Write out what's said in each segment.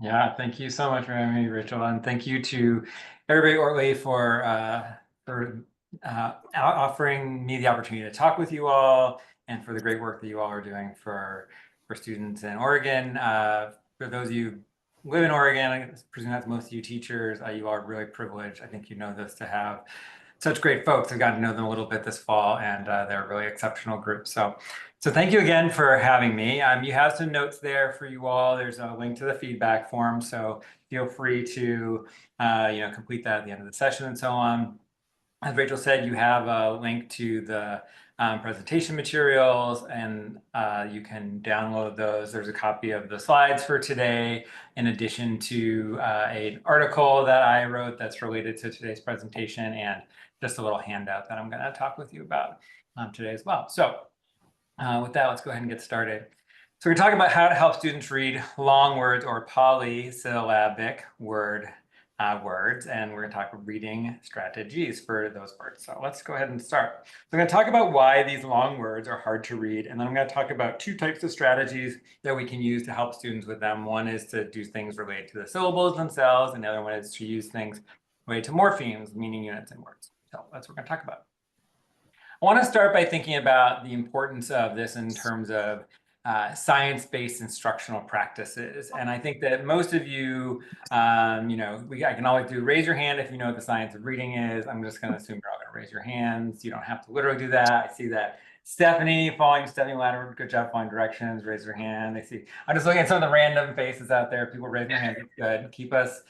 Yeah, thank you so much for having me, Rachel, and thank you to everybody at Ortley for offering me the opportunity to talk with you all, and for the great work that you all are doing for students in Oregon. For those of you who live in Oregon, I presume that's most of you teachers. You all are really privileged. I think you know this, to have such great folks. I've gotten to know them a little bit this fall, and they're a really exceptional group. So thank you again for having me. You have some notes there for you all. There's a link to the feedback form, so feel free to complete that at the end of the session and so on. As Rachel said, you have a link to the presentation materials, and you can download those. There's a copy of the slides for today, in addition to an article that I wrote that's related to today's presentation, and just a little handout that I'm going to talk with you about today as well. So with that, let's go ahead and get started. So we're talking about how to help students read long words or polysyllabic words, and we're going to talk about reading strategies for those words. So let's go ahead and start. So I'm going to talk about why these long words are hard to read, and then I'm going to talk about two types of strategies that we can use to help students with them. One is to do things related to the syllables themselves, and the other one is to use things related to morphemes, meaning units in words. So that's what we're going to talk about. I want to start by thinking about the importance of this in terms of science-based instructional practices. And I think that most of you, I can always do raise your hand if you know what the science of reading is. I'm just going to assume you're all going to raise your hands. You don't have to literally do that. I see that Stephanie Ladder, good job following directions, raise your hand. I'm just looking at some of the random faces out there. People raising their hands, it's good. Keep us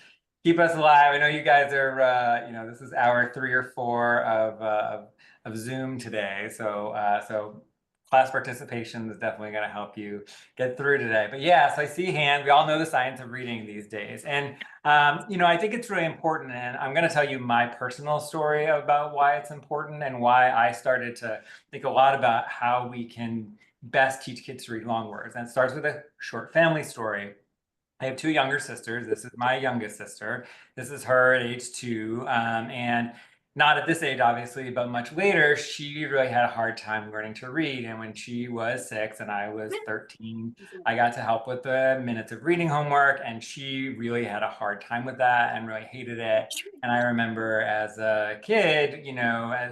alive. I know you guys are, this is hour 3 or 4 of Zoom today. So class participation is definitely going to help you get through today. But yeah, so I see hands. We all know the science of reading these days. And, I think it's really important. And I'm going to tell you my personal story about why it's important and why I started to think a lot about how we can best teach kids to read long words. And it starts with a short family story. I have 2 younger sisters. This is my youngest sister. This is her at age 2. And not at this age, obviously, but much later, she really had a hard time learning to read. And when she was 6 and I was 13, I got to help with the minutes of reading homework. And she really had a hard time with that and really hated it. And I remember as a kid,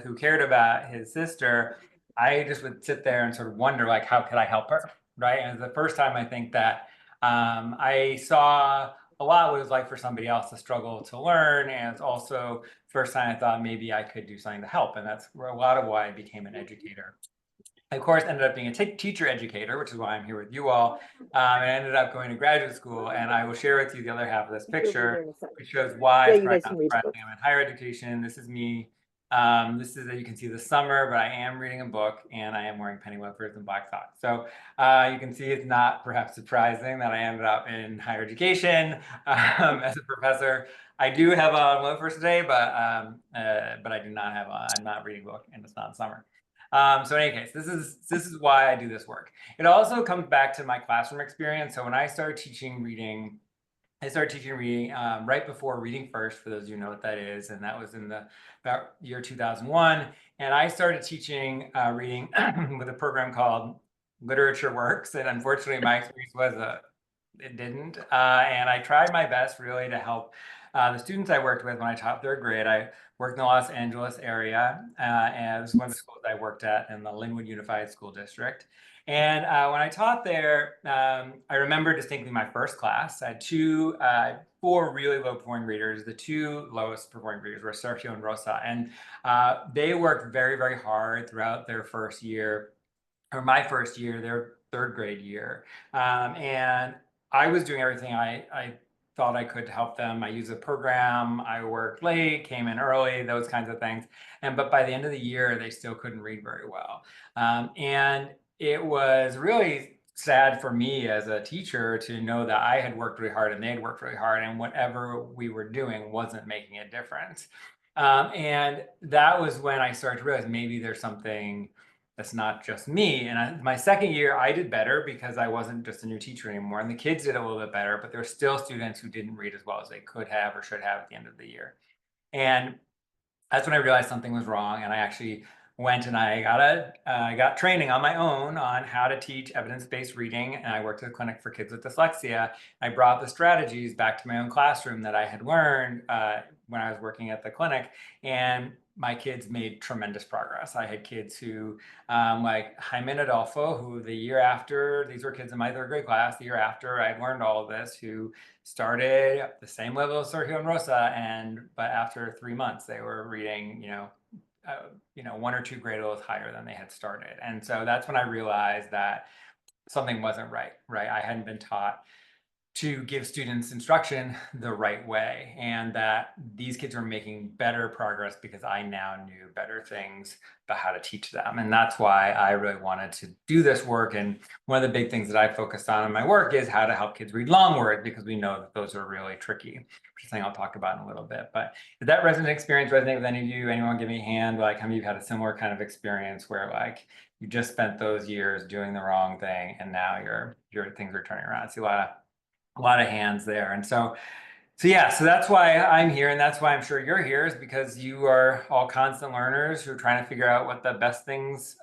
who cared about his sister, I just would sit there and sort of wonder, like, how could I help her? Right. And the first time I think that I saw a lot what it was like for somebody else to struggle to learn. And it's also first time I thought maybe I could do something to help. And that's a lot of why I became an educator. I, of course, ended up being a teacher educator, which is why I'm here with you all. And I ended up going to graduate school. And I will share with you the other half of this picture, which shows why it's probably not surprising I'm in higher education. This is me. You can see the summer, but I am reading a book and I am wearing penny loafers and black socks. So you can see it's not perhaps surprising that I ended up in higher education as a professor. I do have on loafers today, but I do not have I'm not reading a book, and it's not summer. So in any case, this is why I do this work. It also comes back to my classroom experience. So when I started teaching reading, right before Reading First, for those of you who know what that is, and that was in the about year 2001. And I started teaching reading with a program called Literature Works, and unfortunately, my experience was it didn't. And I tried my best really to help the students I worked with when I taught 3rd grade. I worked in the Los Angeles area, and this is one of the schools I worked at in the Linwood Unified School District. And when I taught there, I remember distinctly my first class. I had 4 really low performing readers. The 2 lowest performing readers were Sergio and Rosa. And they worked very, very hard throughout their first year, or my first year, their 3rd grade year. And I was doing everything I thought I could to help them. I used a program, I worked late, came in early, those kinds of things. But by the end of the year, they still couldn't read very well. And it was really sad for me as a teacher to know that I had worked really hard and they had worked really hard, and whatever we were doing wasn't making a difference. And that was when I started to realize maybe there's something that's not just me. And my 2nd year, I did better because I wasn't just a new teacher anymore. And the kids did a little bit better, but there were still students who didn't read as well as they could have or should have at the end of the year. And that's when I realized something was wrong. And I actually went and I got training on my own on how to teach evidence-based reading, and I worked at a clinic for kids with dyslexia. I brought the strategies back to my own classroom that I had learned when I was working at the clinic, and my kids made tremendous progress. I had kids who, like Jaime Adolfo, who the year after, these were kids in my 3rd grade class, the year after I'd learned all of this, who started at the same level as Sergio and Rosa, but after 3 months, they were reading, 1 or 2 grade levels higher than they had started. And so that's when I realized that something wasn't right? I hadn't been taught to give students instruction the right way, and that these kids were making better progress because I now knew better things about how to teach them. And that's why I really wanted to do this work. And one of the big things that I focused on in my work is how to help kids read long words, because we know that those are really tricky, which is something I'll talk about in a little bit. But did that resident experience resonate with any of you? Anyone give me a hand? Like, how many of you had a similar kind of experience where like you just spent those years doing the wrong thing and now your things are turning around? I see a lot of hands there. And so yeah, so that's why I'm here, and that's why I'm sure you're here, is because you are all constant learners who are trying to figure out what the best things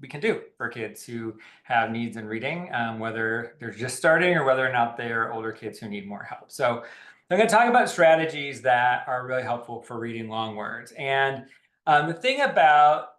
we can do for kids who have needs in reading, whether they're just starting or whether or not they're older kids who need more help. So I'm going to talk about strategies that are really helpful for reading long words. And the thing about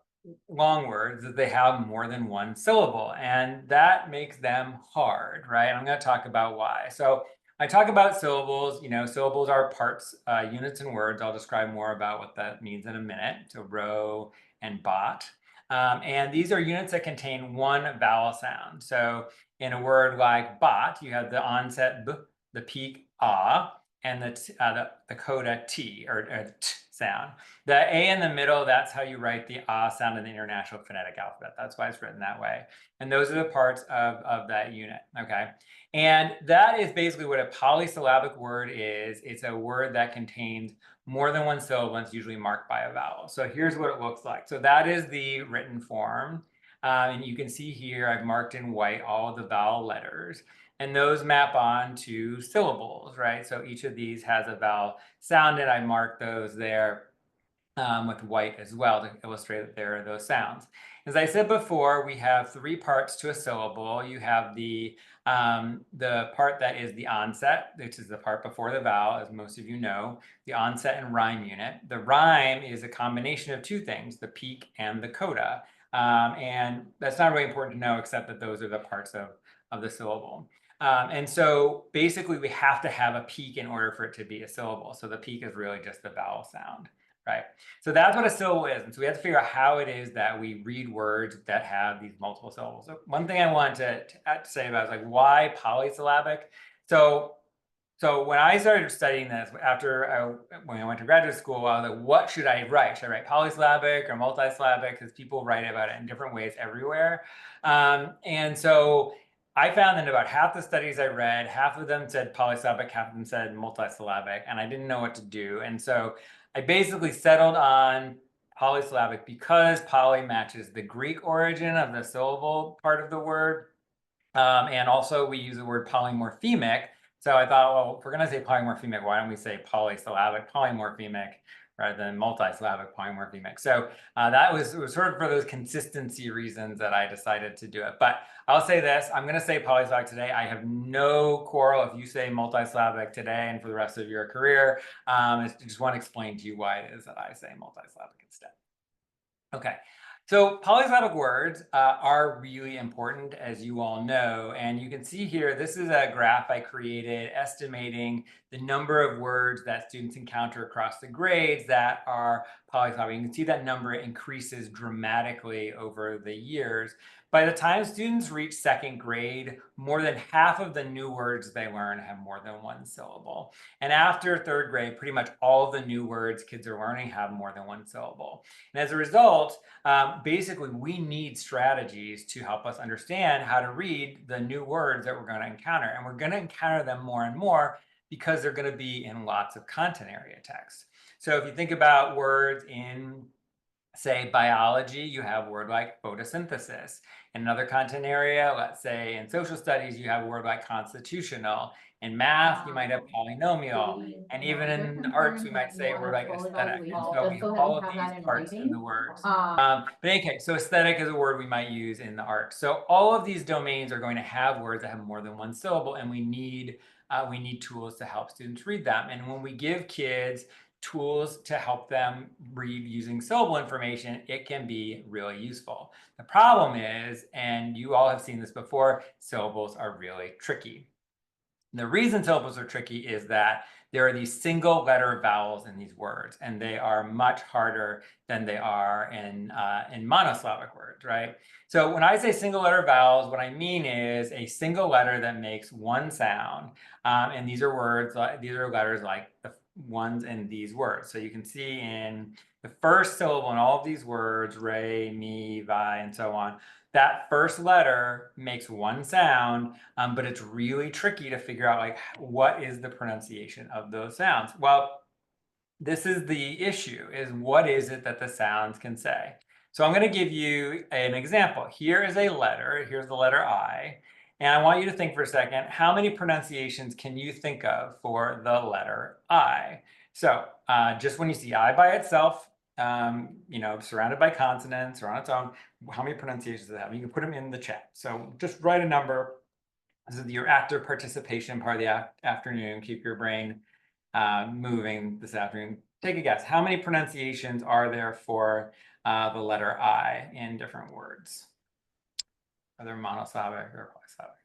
long words is they have more than 1 syllable, and that makes them hard, right? I'm going to talk about why. So I talk about syllables. Syllables are parts, units in words. I'll describe more about what that means in a minute. So row and bot. And these are units that contain 1 vowel sound. So in a word like bot, you have the onset b, the peak ah, and the coda t, or t sound. The A in the middle, that's how you write the ah sound in the International Phonetic Alphabet. That's why it's written that way. And those are the parts of that unit, okay? And that is basically what a polysyllabic word is. It's a word that contains more than 1 syllable, and it's usually marked by a vowel. So here's what it looks like. So that is the written form. And you can see here, I've marked in white all of the vowel letters. And those map on to syllables, right? So each of these has a vowel sound, and I marked those there with white as well to illustrate that there are those sounds. As I said before, we have 3 parts to a syllable. You have the part that is the onset, which is the part before the vowel, as most of you know, the onset and rhyme unit. The rhyme is a combination of 2 things, the peak and the coda. And that's not really important to know, except that those are the parts of the syllable. And so basically we have to have a peak in order for it to be a syllable. So the peak is really just the vowel sound. Right. So that's what a syllable is. And so we have to figure out how it is that we read words that have these multiple syllables. So one thing I wanted to say about is like, why polysyllabic? So when I started studying this, when I went to graduate school, I was like, what should I write? Should I write polysyllabic or multisyllabic? Because people write about it in different ways everywhere. And so I found that about half the studies I read, half of them said polysyllabic, half of them said multisyllabic, and I didn't know what to do. And so I basically settled on polysyllabic because poly matches the Greek origin of the syllable part of the word. And also we use the word polymorphemic. So I thought, well, if we're going to say polymorphemic, why don't we say polysyllabic polymorphemic rather than multisyllabic polymorphemic? So it was sort of for those consistency reasons that I decided to do it. But I'll say this, I'm going to say polysyllabic today. I have no quarrel if you say multisyllabic today and for the rest of your career. I just want to explain to you why it is that I say multisyllabic instead. Okay. So polysyllabic words are really important, as you all know. And you can see here, this is a graph I created estimating the number of words that students encounter across the grades that are polysyllabic. You can see that number increases dramatically over the years. By the time students reach 2nd grade, more than half of the new words they learn have more than 1 syllable. And after 3rd grade, pretty much all of the new words kids are learning have more than 1 syllable. And as a result, basically, we need strategies to help us understand how to read the new words that we're going to encounter. And we're going to encounter them more and more because they're going to be in lots of content area text. So if you think about words in say biology, you have a word like photosynthesis. In another content area, let's say in social studies, you have a word like constitutional. In math, you might have polynomial. And even in arts, we might say a word like aesthetic. And so we have all of these parts in the words. But okay, so aesthetic is a word we might use in the arts. So all of these domains are going to have words that have more than one syllable, and we need tools to help students read them. And when we give kids tools to help them read using syllable information, it can be really useful. The problem is, and you all have seen this before, syllables are really tricky. The reason syllables are tricky is that there are these single letter vowels in these words, and they are much harder than they are in monosyllabic words, right? So when I say single letter vowels, what I mean is a single letter that makes one sound. And these are letters like the ones in these words. So you can see in the first syllable in all of these words, re, mi, vi, and so on, that first letter makes one sound, but it's really tricky to figure out like what is the pronunciation of those sounds. Well, this is the issue, is what is it that the sounds can say? So I'm going to give you an example. Here is a letter. Here's the letter I. And I want you to think for a second, how many pronunciations can you think of for the letter I? So just when you see I by itself, surrounded by consonants or on its own, how many pronunciations does it have? You can put them in the chat. So just write a number. This is your active participation part of the afternoon. Keep your brain moving this afternoon. Take a guess. How many pronunciations are there for the letter I in different words? Are there monosyllabic or polysyllabic?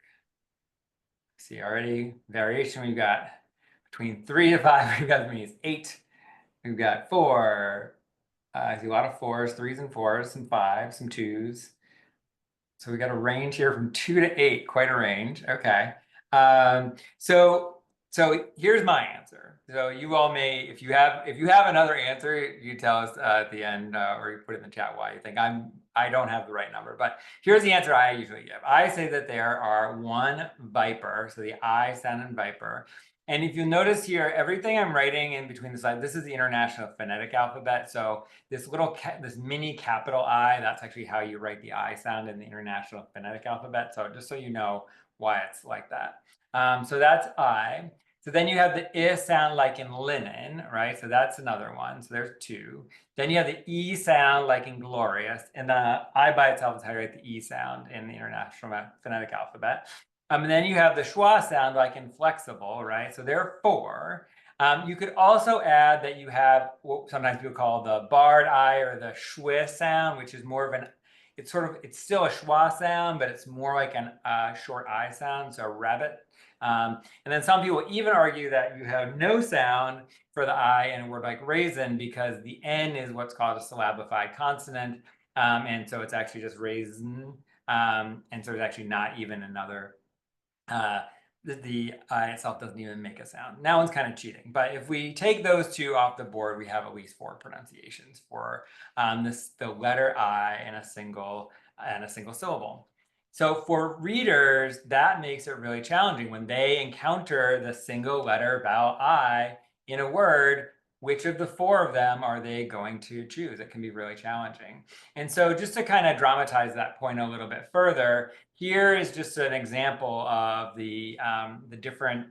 See already variation. We've got between 3 to 5. We've got 8. We've got 4. I see a lot of 4s, 3s and 4s, some 5s, some 2s. So we got a range here from 2 to 8, quite a range. Okay. So here's my answer. So you all may, if you have another answer, you tell us at the end, or you put it in the chat why you think I don't have the right number. But here's the answer I usually give. I say that there are one viper, so the I sound in viper. And if you notice here, everything I'm writing in between the slides, this is the International Phonetic Alphabet. So this this mini capital I, that's actually how you write the I sound in the International Phonetic Alphabet. So just so you know why it's like that. So that's I. So then you have the I sound like in linen, right? So that's another one. So there's 2. Then you have the E sound like in glorious. And the I by itself is how you write the E sound in the International Phonetic Alphabet. And then you have the schwa sound like in flexible, right? So there are 4. You could also add that you have what sometimes people call the barred I or the schwa sound, which is more of an, it's still a schwa sound, but it's more like an short I sound, so rabbit. And then some people even argue that you have no sound for the I in a word like raisin because the N is what's called a syllabified consonant. And so it's actually just raisin. And so it's actually not even another the I itself doesn't even make a sound. That one's kind of cheating. But if we take those 2 off the board, we have at least 4 pronunciations for the letter I in a single syllable. So for readers, that makes it really challenging when they encounter the single letter vowel I in a word. Which of the 4 of them are they going to choose? It can be really challenging. And so just to kind of dramatize that point a little bit further, here is just an example of the different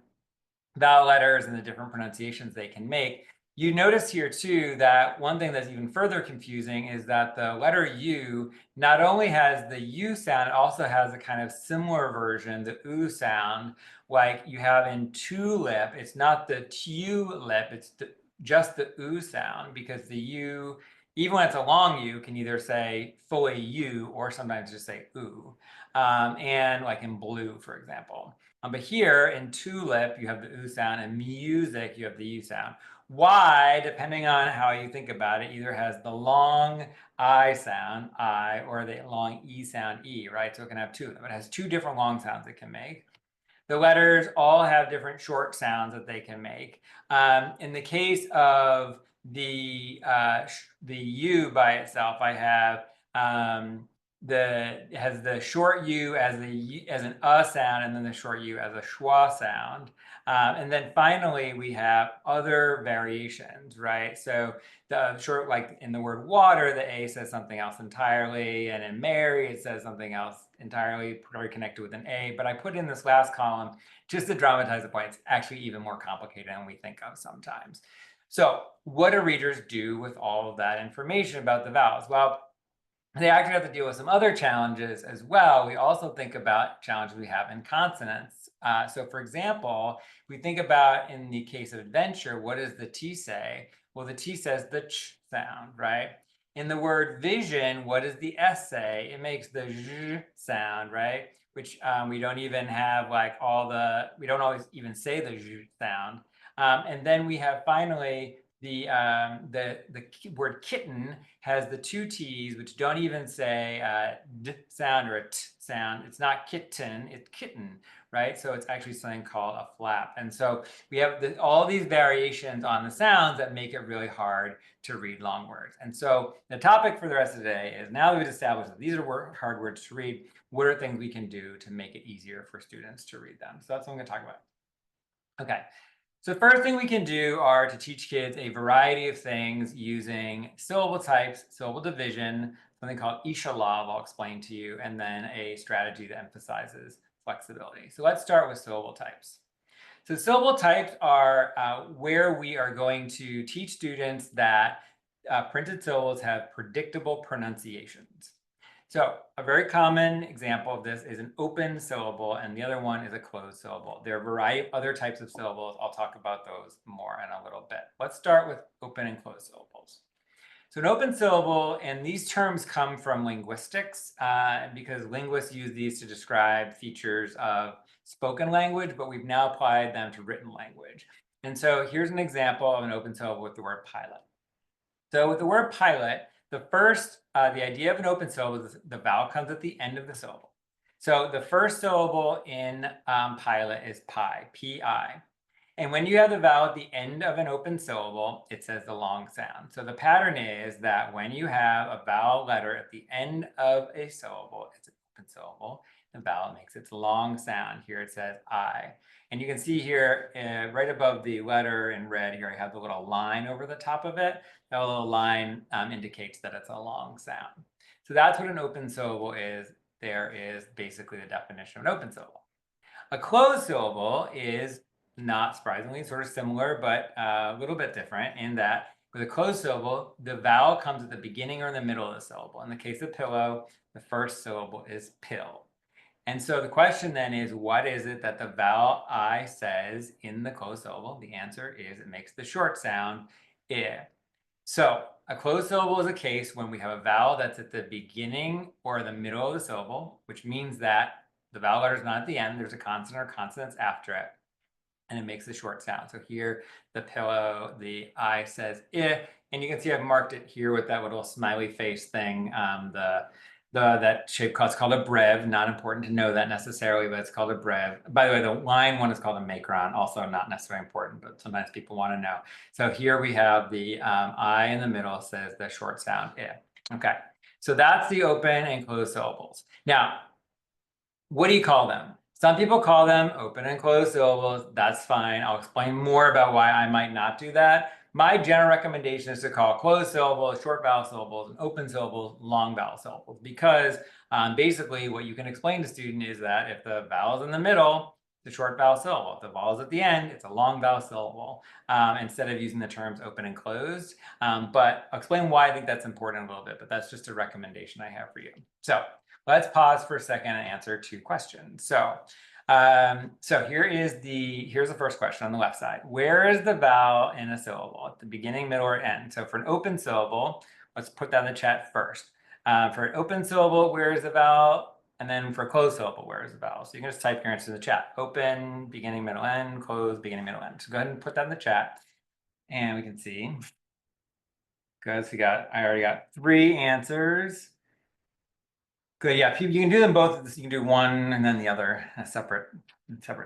vowel letters and the different pronunciations they can make. You notice here too that one thing that's even further confusing is that the letter U not only has the U sound, it also has a kind of similar version, the U sound, like you have in tulip. It's not the tulip, it's just the U sound, because the U, even when it's a long U, can either say fully U or sometimes just say U. And like in blue, for example. But here in tulip, you have the U sound, and music, you have the U sound. Y, depending on how you think about it, either has the long I sound, I, or the long E sound, E, right? So it can have 2 of them. It has 2 different long sounds it can make. The letters all have different short sounds that they can make. In the case of the U by itself, I have it has the short U as an sound, and then the short U as a schwa sound. And then finally, we have other variations, right? So the short, like in the word water, the A says something else entirely, and in Mary, it says something else entirely, probably connected with an A. But I put in this last column just to dramatize the point. It's actually even more complicated than we think of sometimes. So what do readers do with all of that information about the vowels? Well, they actually have to deal with some other challenges as well. We also think about challenges we have in consonants. So for example, we think about in the case of adventure, what does the T say? Well, the T says the ch sound, right? In the word vision, what does the S say? It makes the zh sound, right? Which we don't even have like we don't always even say the zh sound. And then we have finally the word kitten has the two T's, which don't even say d sound or a t sound. It's not kitten, it's kitten, right? So it's actually something called a flap. And so we have all these variations on the sounds that make it really hard to read long words. And so the topic for the rest of the day is, now that we've established that these are hard words to read, what are things we can do to make it easier for students to read them? So that's what I'm going to talk about. Okay. So the first thing we can do are to teach kids a variety of things using syllable types, syllable division, something called Ishalav I'll explain to you, and then a strategy that emphasizes flexibility. So let's start with syllable types. So syllable types are where we are going to teach students that printed syllables have predictable pronunciations. So a very common example of this is an open syllable, and the other one is a closed syllable. There are a variety of other types of syllables. I'll talk about those more in a little bit. Let's start with open and closed syllables. So an open syllable, and these terms come from linguistics because linguists use these to describe features of spoken language, but we've now applied them to written language. And so here's an example of an open syllable with the word pilot. So with the word pilot, the idea of an open syllable is the vowel comes at the end of the syllable. So the first syllable in pilot is pi, P-I. And when you have the vowel at the end of an open syllable, it says the long sound. So the pattern is that when you have a vowel letter at the end of a syllable, it's an open syllable, the vowel makes its long sound. Here it says I. And you can see here, right above the letter in red here, I have the little line over the top of it. That little line indicates that it's a long sound. So that's what an open syllable is. There is basically the definition of an open syllable. A closed syllable is, not surprisingly, sort of similar, but a little bit different in that with a closed syllable, the vowel comes at the beginning or in the middle of the syllable. In the case of pillow, the first syllable is pill. And so the question then is, what is it that the vowel I says in the closed syllable? The answer is it makes the short sound I. So a closed syllable is a case when we have a vowel that's at the beginning or the middle of the syllable, which means that the vowel letter is not at the end. There's a consonant or consonants after it, and it makes a short sound. So here, the pillow, the I says I, and you can see I've marked it here with that little smiley face thing. That shape it's called a brev. Not important to know that necessarily, but it's called a brev. By the way, the line one is called a macron. Also not necessarily important, but sometimes people want to know. So here we have the I in the middle says the short sound I. Okay, so that's the open and closed syllables. Now, what do you call them? Some people call them open and closed syllables. That's fine. I'll explain more about why I might not do that. My general recommendation is to call closed syllables short vowel syllables and open syllables long vowel syllables, because basically what you can explain to students is that if the vowel is in the middle, it's a short vowel syllable. If the vowel is at the end, it's a long vowel syllable, instead of using the terms open and closed. But I'll explain why I think that's important in a little bit, but that's just a recommendation I have for you. So let's pause for a second and answer two questions. So here's the first question on the left side. Where is the vowel in a syllable? At the beginning, middle, or end? So for an open syllable, let's put that in the chat first. For an open syllable, where is the vowel? And then for a closed syllable, where is the vowel? So you can just type your answer in the chat. Open, beginning, middle, end, closed, beginning, middle, end. So go ahead and put that in the chat, and we can see. Good, so I already got 3 answers. Good, yeah, you can do them both. You can do one and then the other, a separate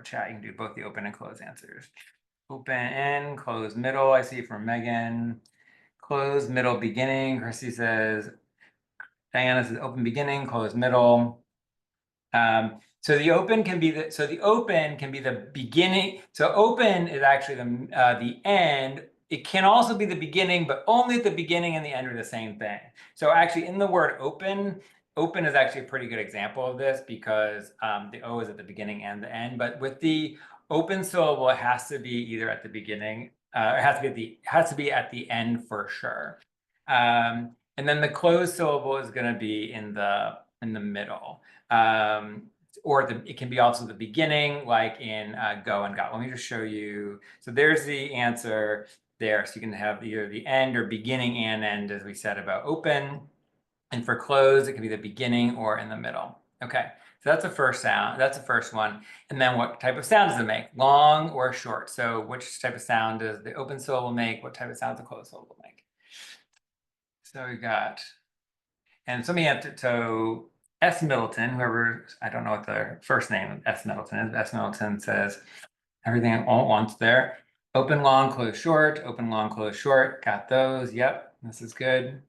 chat. You can do both the open and closed answers. Open and closed middle, I see from Megan. Closed middle beginning, Chrissy says. Diana says open beginning, closed middle. So the open can be the beginning. So open is actually the end. It can also be the beginning, but only at the beginning and the end are the same thing. So actually in the word open is actually a pretty good example of this because the O is at the beginning and the end. But with the open syllable, it has to be either at the beginning, it has to be at the end for sure. And then the closed syllable is going to be in the middle. Or it can be also the beginning, like in go and got. Let me just show you. So there's the answer there. So you can have either the end or beginning and end, as we said about open. And for close, it can be the beginning or in the middle. Okay, so that's the first sound. That's the first one. And then what type of sound does it make? Long or short? So which type of sound does the open syllable make? What type of sound does the closed syllable make? So we got, and somebody had to, so S. Middleton, whoever, I don't know what the first name of S. Middleton is. S. Middleton says everything all at once there. Open, long, close, short. Open, long, close, short. Got those. Yep, this is good.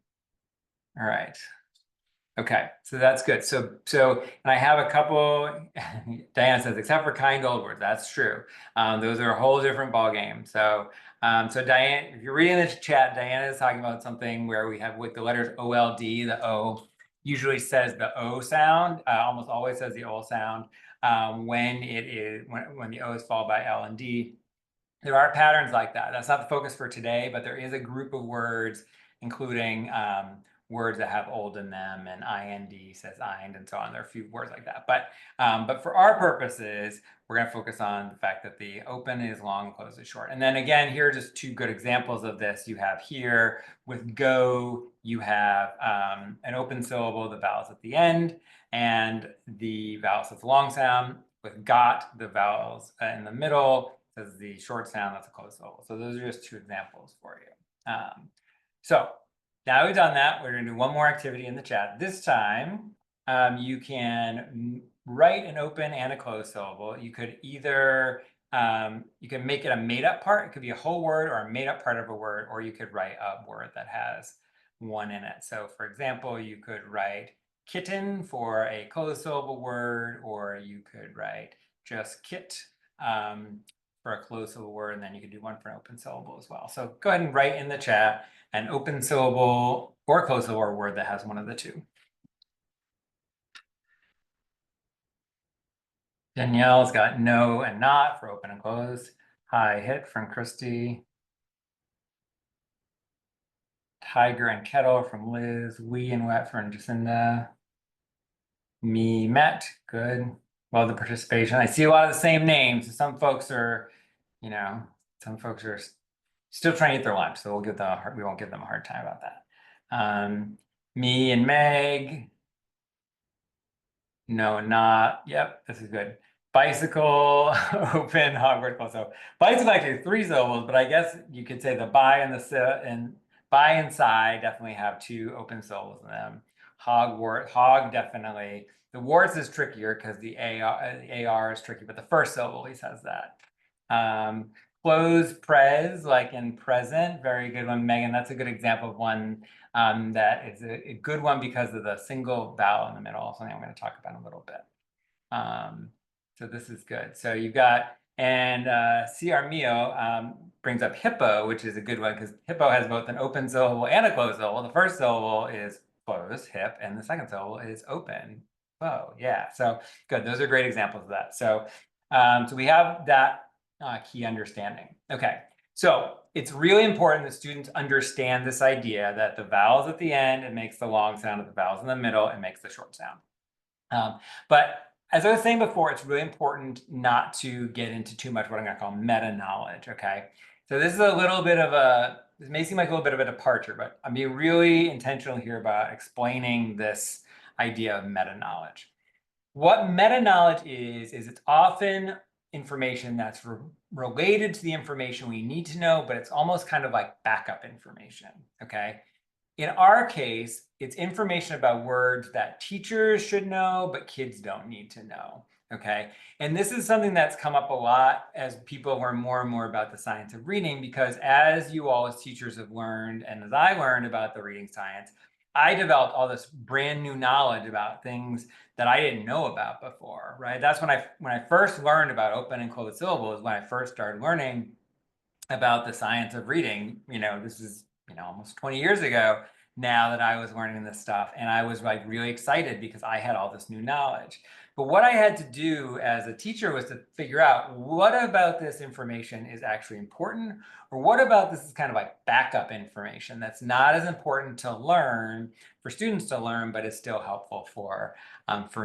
All right. Okay, so that's good. So, and I have a couple. Diana says, except for kind old words. That's true. Those are a whole different ball game. So, so Diane, if you're reading this chat, Diana is talking about something where we have with the letters OLD. The O usually says the O sound. Almost always says the O sound when the O is followed by L and D. There are patterns like that. That's not the focus for today, but there is a group of words, including words that have old in them, and IND says IND and so on. There are a few words like that. But for our purposes, we're going to focus on the fact that the open is long, close is short. And then again, here are just two good examples of this. You have here with go, you have an open syllable, the vowels at the end, and the vowels with long sound. With got, the vowels in the middle. Says the short sound, that's a closed syllable. So those are just two examples for you. So now we've done that, we're going to do one more activity in the chat. This time, you can write an open and a closed syllable. You could either, you can make it a made-up part. It could be a whole word or a made-up part of a word, or you could write a word that has one in it. So for example, you could write kitten for a closed syllable word, or you could write just kit for a closed syllable word, and then you could do one for an open syllable as well. So go ahead and write in the chat an open syllable or closed syllable word that has one of the two. Danielle's got no and not for open and closed. Hi, hit from Christy. Tiger and kettle from Liz. We and wet from Jacinda. Me met, good. Well, the participation. I see a lot of the same names. Some folks are, some folks are still trying to eat their lunch, so we won't give them a hard time about that. Me and Meg. No, not. Yep, this is good. Bicycle, open, Hogwarts close. So bicycle actually 3 syllables, but I guess you could say the by and by and side definitely have 2 open syllables in them. Hog definitely. The warts is trickier because the AR is tricky, but the first syllable always has that. Close, pres, like in present, very good one, Megan. That's a good example of one that is a good one because of the single vowel in the middle, something I'm going to talk about in a little bit. So this is good. So you've got, and CR Mio brings up hippo, which is a good one because hippo has both an open syllable and a closed syllable. The first syllable is closed, hip, and the second syllable is open. Oh, yeah. So good. Those are great examples of that. So, so we have that key understanding. Okay. So it's really important that students understand this idea that the vowels at the end, it makes the long sound, and the vowels in the middle, it makes the short sound. But as I was saying before, it's really important not to get into too much what I'm going to call meta knowledge. Okay. So this is a little bit of this may seem like a little bit of a departure, but I'm being really intentional here about explaining this idea of meta knowledge. What meta knowledge is it's often information that's related to the information we need to know, but it's almost kind of like backup information. Okay. In our case, it's information about words that teachers should know, but kids don't need to know. Okay. And this is something that's come up a lot as people learn more and more about the science of reading, because as you all as teachers have learned, and as I learned about the reading science, I developed all this brand new knowledge about things that I didn't know about before, right? That's when I first learned about open and closed syllables, when I first started learning about the science of reading. This is, almost 20 years ago now that I was learning this stuff. And I was like really excited because I had all this new knowledge. But what I had to do as a teacher was to figure out what about this information is actually important, or what about this is kind of like backup information that's not as important to learn for students to learn, but is still helpful for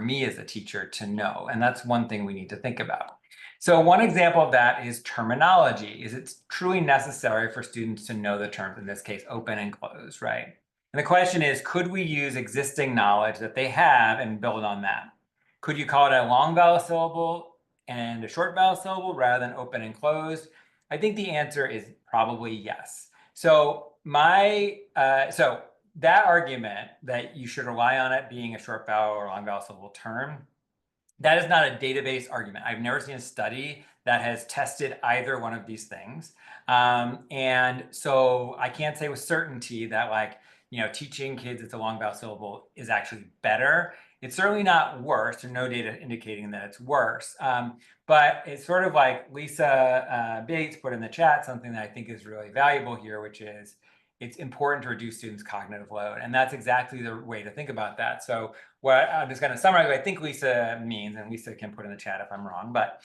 me as a teacher to know. And that's one thing we need to think about. So one example of that is terminology. Is it truly necessary for students to know the terms, in this case, open and closed, right? And the question is, could we use existing knowledge that they have and build on that? Could you call it a long vowel syllable and a short vowel syllable rather than open and closed? I think the answer is probably yes. So that argument that you should rely on it being a short vowel or long vowel syllable term, that is not a database argument. I've never seen a study that has tested either one of these things. And so I can't say with certainty that teaching kids it's a long vowel syllable is actually better. It's certainly not worse. There's no data indicating that it's worse. But it's sort of like Lisa Bates put in the chat something that I think is really valuable here, which is it's important to reduce students' cognitive load. And that's exactly the way to think about that. So what I'm just going to summarize what I think Lisa means, and Lisa can put in the chat if I'm wrong, but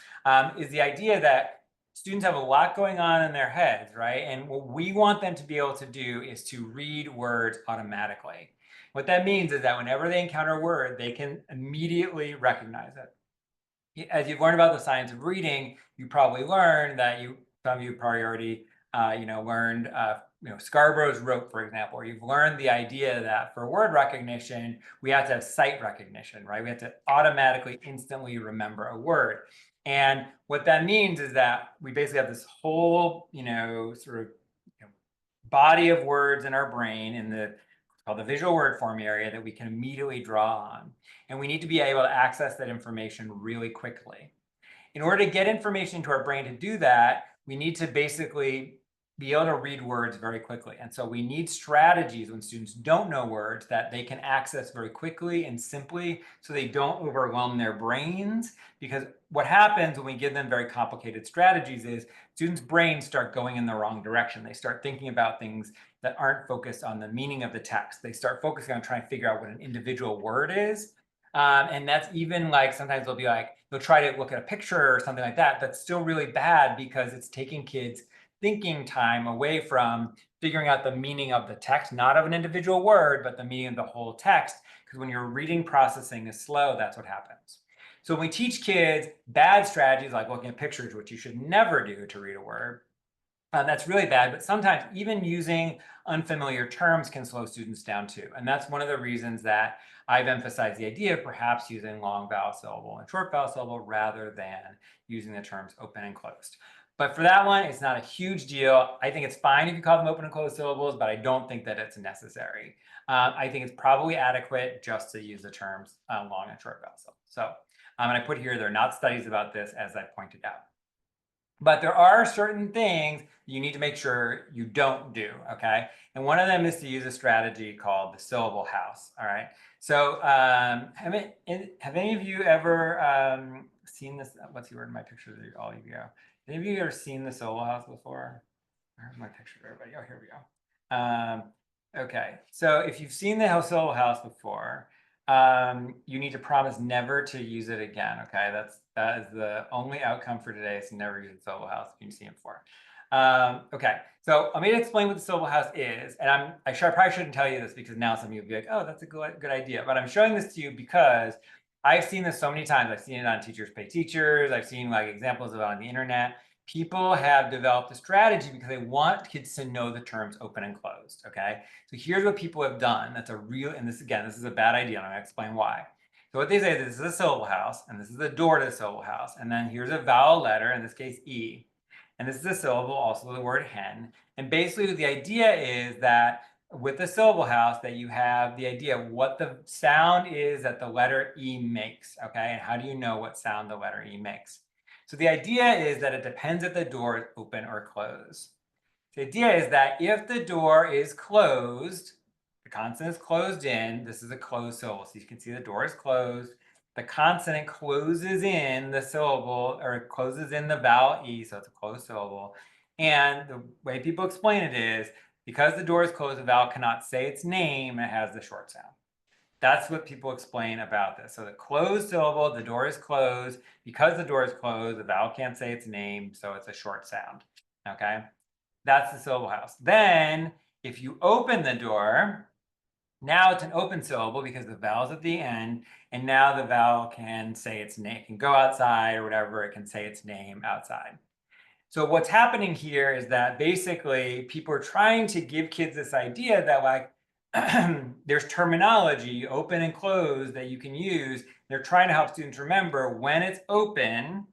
is the idea that students have a lot going on in their heads, right? And what we want them to be able to do is to read words automatically. What that means is that whenever they encounter a word, they can immediately recognize it. As you've learned about the science of reading, you probably learned that some of you probably already learned Scarborough's rope, for example, or you've learned the idea that for word recognition, we have to have sight recognition, right? We have to automatically, instantly remember a word. And what that means is that we basically have this whole, body of words in our brain called the visual word form area that we can immediately draw on. And we need to be able to access that information really quickly. In order to get information into our brain to do that, we need to basically be able to read words very quickly. And so we need strategies when students don't know words that they can access very quickly and simply, so they don't overwhelm their brains. Because what happens when we give them very complicated strategies is students' brains start going in the wrong direction. They start thinking about things that aren't focused on the meaning of the text. They start focusing on trying to figure out what an individual word is. And that's even sometimes they'll try to look at a picture or something like that. That's still really bad because it's taking kids' thinking time away from figuring out the meaning of the text, not of an individual word, but the meaning of the whole text. Because when your reading processing is slow, that's what happens. So when we teach kids bad strategies like looking at pictures, which you should never do to read a word, that's really bad. But sometimes even using unfamiliar terms can slow students down too. And that's one of the reasons that I've emphasized the idea of perhaps using long vowel syllable and short vowel syllable rather than using the terms open and closed. But for that one, it's not a huge deal. I think it's fine if you call them open and closed syllables, but I don't think that it's necessary. I think it's probably adequate just to use the terms long and short vowel syllables. So, and I put here, there are not studies about this, as I pointed out. But there are certain things you need to make sure you don't do, okay? And one of them is to use a strategy called the syllable house, all right? So have any of you ever seen this? What's the word in my picture? All of you go. Any of you ever seen the syllable house before? Where's my picture of everybody? Oh, here we go. Okay, so if you've seen the syllable house before, you need to promise never to use it again. Okay, that is the only outcome for today, is to never use the syllable house if you've seen it before. Okay, so I'm going to explain what the syllable house is, and I probably shouldn't tell you this because now some of you will be like, oh, that's a good idea. But I'm showing this to you because I've seen this so many times. I've seen it on Teachers Pay Teachers. I've seen examples of it on the internet. People have developed a strategy because they want kids to know the terms open and closed, okay? So here's what people have done. And this is a bad idea, and I'm gonna explain why. So what they say is this is a syllable house, and this is the door to the syllable house, and then here's a vowel letter, in this case, E. And this is a syllable, also the word hen. And basically the idea is that with the syllable house, that you have the idea of what the sound is that the letter E makes, okay? And how do you know what sound the letter E makes? So the idea is that it depends if the door is open or closed. The idea is that if the door is closed, the consonant is closed in. This is a closed syllable. So you can see the door is closed. The consonant closes in the syllable, or it closes in the vowel E, so it's a closed syllable. And the way people explain it is, because the door is closed, the vowel cannot say its name, it has the short sound. That's what people explain about this. So the closed syllable, the door is closed. Because the door is closed, the vowel can't say its name, so it's a short sound. Okay, that's the syllable house. Then if you open the door, now it's an open syllable because the vowel's at the end, and now the vowel can say its name, it can go outside or whatever, it can say its name outside. So what's happening here is that basically people are trying to give kids this idea that like there's terminology, open and closed, that you can use. They're trying to help students remember when it's open,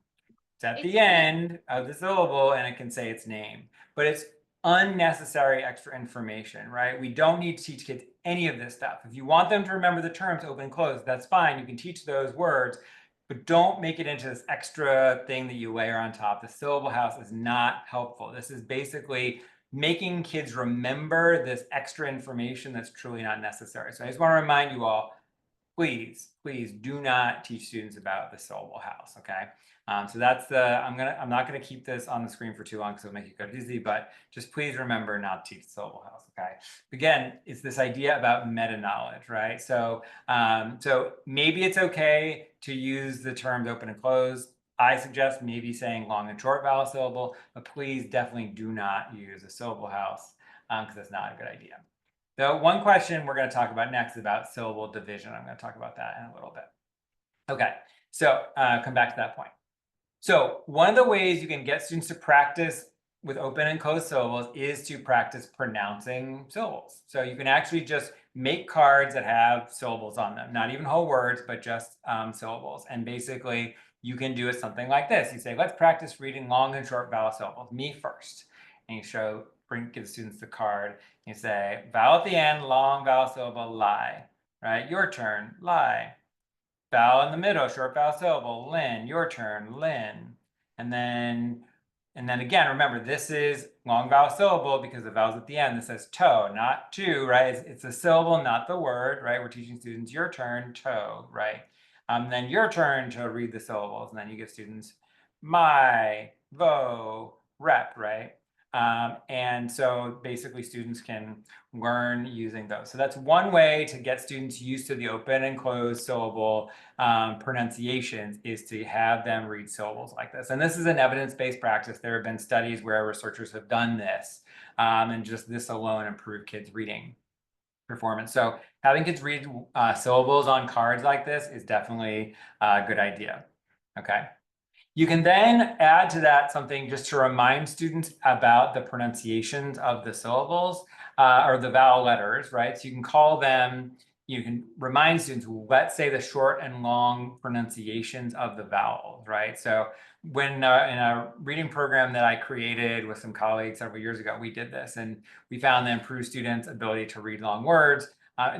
it's at the end of the syllable and it can say its name. But it's unnecessary extra information, right? We don't need to teach kids any of this stuff. If you want them to remember the terms open and closed, that's fine. You can teach those words, but don't make it into this extra thing that you layer on top. The syllable house is not helpful. This is basically making kids remember this extra information that's truly not necessary. So I just want to remind you all, please do not teach students about the syllable house, okay? So that's the, I'm not gonna keep this on the screen for too long because it'll make it go dizzy, but just please remember not to teach the syllable house, okay? Again, it's this idea about meta knowledge, right? So, so maybe it's okay to use the terms open and closed. I suggest maybe saying long and short vowel syllable, but please definitely do not use a syllable house because that's not a good idea. The one question we're going to talk about next is about syllable division. I'm going to talk about that in a little bit. Okay, so come back to that point. So one of the ways you can get students to practice with open and closed syllables is to practice pronouncing syllables. So you can actually just make cards that have syllables on them, not even whole words, but just syllables. And basically you can do it something like this. You say, let's practice reading long and short vowel syllables, me first. And you give the students the card. You say, vowel at the end, long vowel syllable, lie, right? Your turn, lie. Vowel in the middle, short vowel syllable, Lynn, your turn, Lynn. And then again, remember, this is long vowel syllable because the vowel's at the end. This says toe, not to, right? It's a syllable, not the word, right? We're teaching students your turn, toe, right? Then your turn to read the syllables. And then you give students my, vo, rep, right? And so basically students can learn using those. So that's one way to get students used to the open and closed syllable pronunciations, is to have them read syllables like this. And this is an evidence-based practice. There have been studies where researchers have done this, and just this alone improved kids' reading performance. So having kids read syllables on cards like this is definitely a good idea. Okay. You can then add to that something just to remind students about the pronunciations of the syllables or the vowel letters, right? So you can call them, you can remind students, let's say the short and long pronunciations of the vowels, right? So when in a reading program that I created with some colleagues several years ago, we did this and we found that improved students' ability to read long words.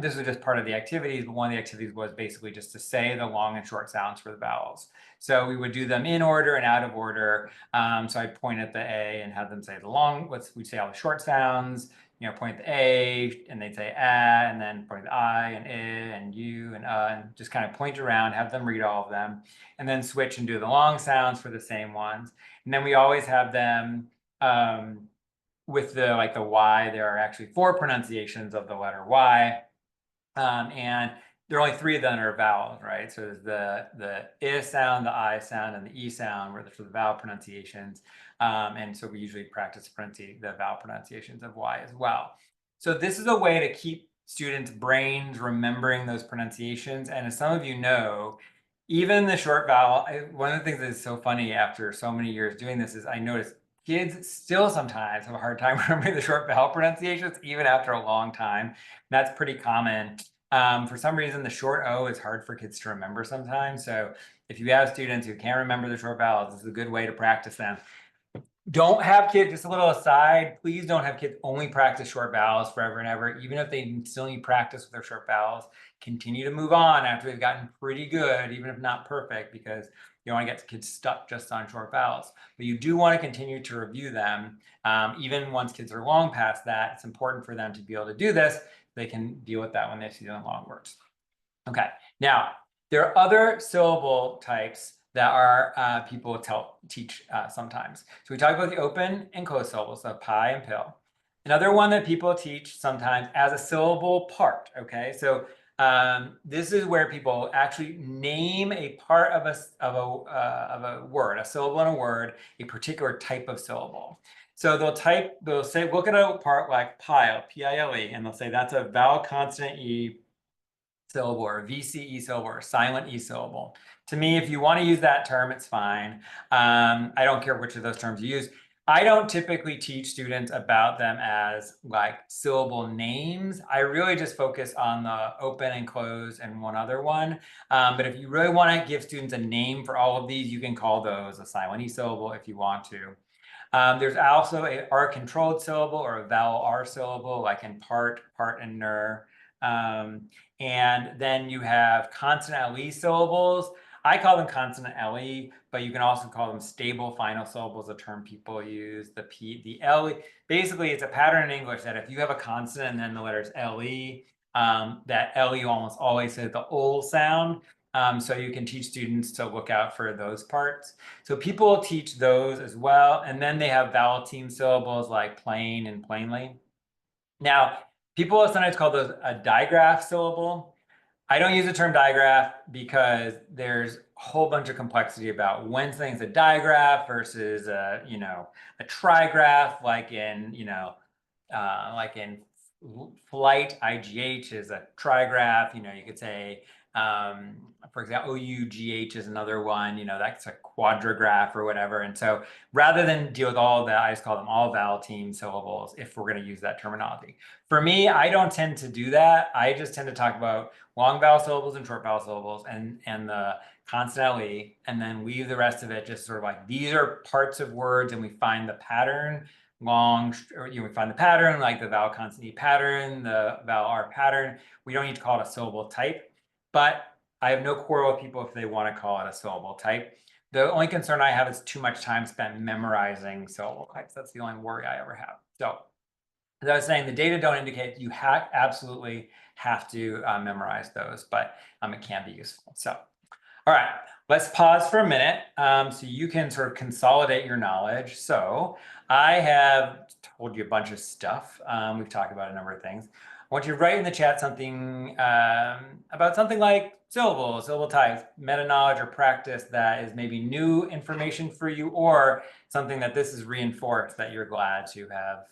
This was just part of the activities, but one of the activities was basically just to say the long and short sounds for the vowels. So we would do them in order and out of order. So I'd point at the A and have them say the long, we'd say all the short sounds, you know, point at the A and they'd say ah, and then point at the I and I and U and just kind of point around, have them read all of them, and then switch and do the long sounds for the same ones. And then we always have them with the Y, there are actually 4 pronunciations of the letter Y. And there are only 3 of them are vowels, right? So there's the I sound, the I sound, and the E sound, where for the vowel pronunciations. And so we usually practice the vowel pronunciations of Y as well. So this is a way to keep students' brains remembering those pronunciations. And as some of you know, even the short vowel, one of the things that is so funny after so many years doing this is I noticed kids still sometimes have a hard time remembering the short vowel pronunciations, even after a long time. That's pretty common. For some reason, the short O is hard for kids to remember sometimes. So if you have students who can't remember the short vowels, this is a good way to practice them. Don't have kids, just a little aside, please don't have kids only practice short vowels forever and ever. Even if they still need practice with their short vowels, continue to move on after they've gotten pretty good, even if not perfect, because You don't want to get kids stuck just on short vowels, but you do want to continue to review them. Even once kids are long past that, it's important for them to be able to do this. They can deal with that when they see the long words. Okay, now there are other syllable types that are people teach sometimes. So we talked about the open and closed syllables, so pie and pill. Another one that people teach sometimes as a syllable part. Okay, so this is where people actually name a part of a word, a syllable in a word, a particular type of syllable. So they'll say, look at a part like pile, P-I-L-E, and they'll say that's a vowel consonant E syllable or VCE syllable or silent E syllable. To me, if you want to use that term, it's fine. I don't care which of those terms you use. I don't typically teach students about them as like syllable names. I really just focus on the open and close and one other one. But if you really want to give students a name for all of these, you can call those a silent E syllable if you want to. There's also a R-controlled syllable or a vowel R syllable, like in part and ner. And then you have consonant LE syllables. I call them consonant LE, but you can also call them stable final syllables, a term people use. The LE, basically it's a pattern in English that if you have a consonant and then the letters LE, that LE almost always says the ol sound. So you can teach students to look out for those parts. So people teach those as well. And then they have vowel team syllables like plain and plainly. Now, people sometimes call those a digraph syllable. I don't use the term digraph because there's a whole bunch of complexity about when something's a digraph versus a trigraph, like in flight, IGH is a trigraph. You could say, for example, OUGH is another one, that's a quadrigraph or whatever. And so rather than deal with all of that, I just call them all vowel team syllables if we're going to use that terminology. For me, I don't tend to do that. I just tend to talk about long vowel syllables and short vowel syllables and the consonant LE, and then leave the rest of it just sort of like these are parts of words and we find the pattern. We find the pattern like the vowel consonant E pattern, the vowel R pattern. We don't need to call it a syllable type, but I have no quarrel with people if they want to call it a syllable type. The only concern I have is too much time spent memorizing syllable types. That's the only worry I ever have. So as I was saying, the data don't indicate you absolutely have to memorize those, but it can be useful. So, all right, let's pause for a minute so you can sort of consolidate your knowledge. So I have told you a bunch of stuff. We've talked about a number of things. I want you to write in the chat something about something like syllables, syllable types, meta-knowledge or practice that is maybe new information for you, or something that this is reinforced that you're glad to have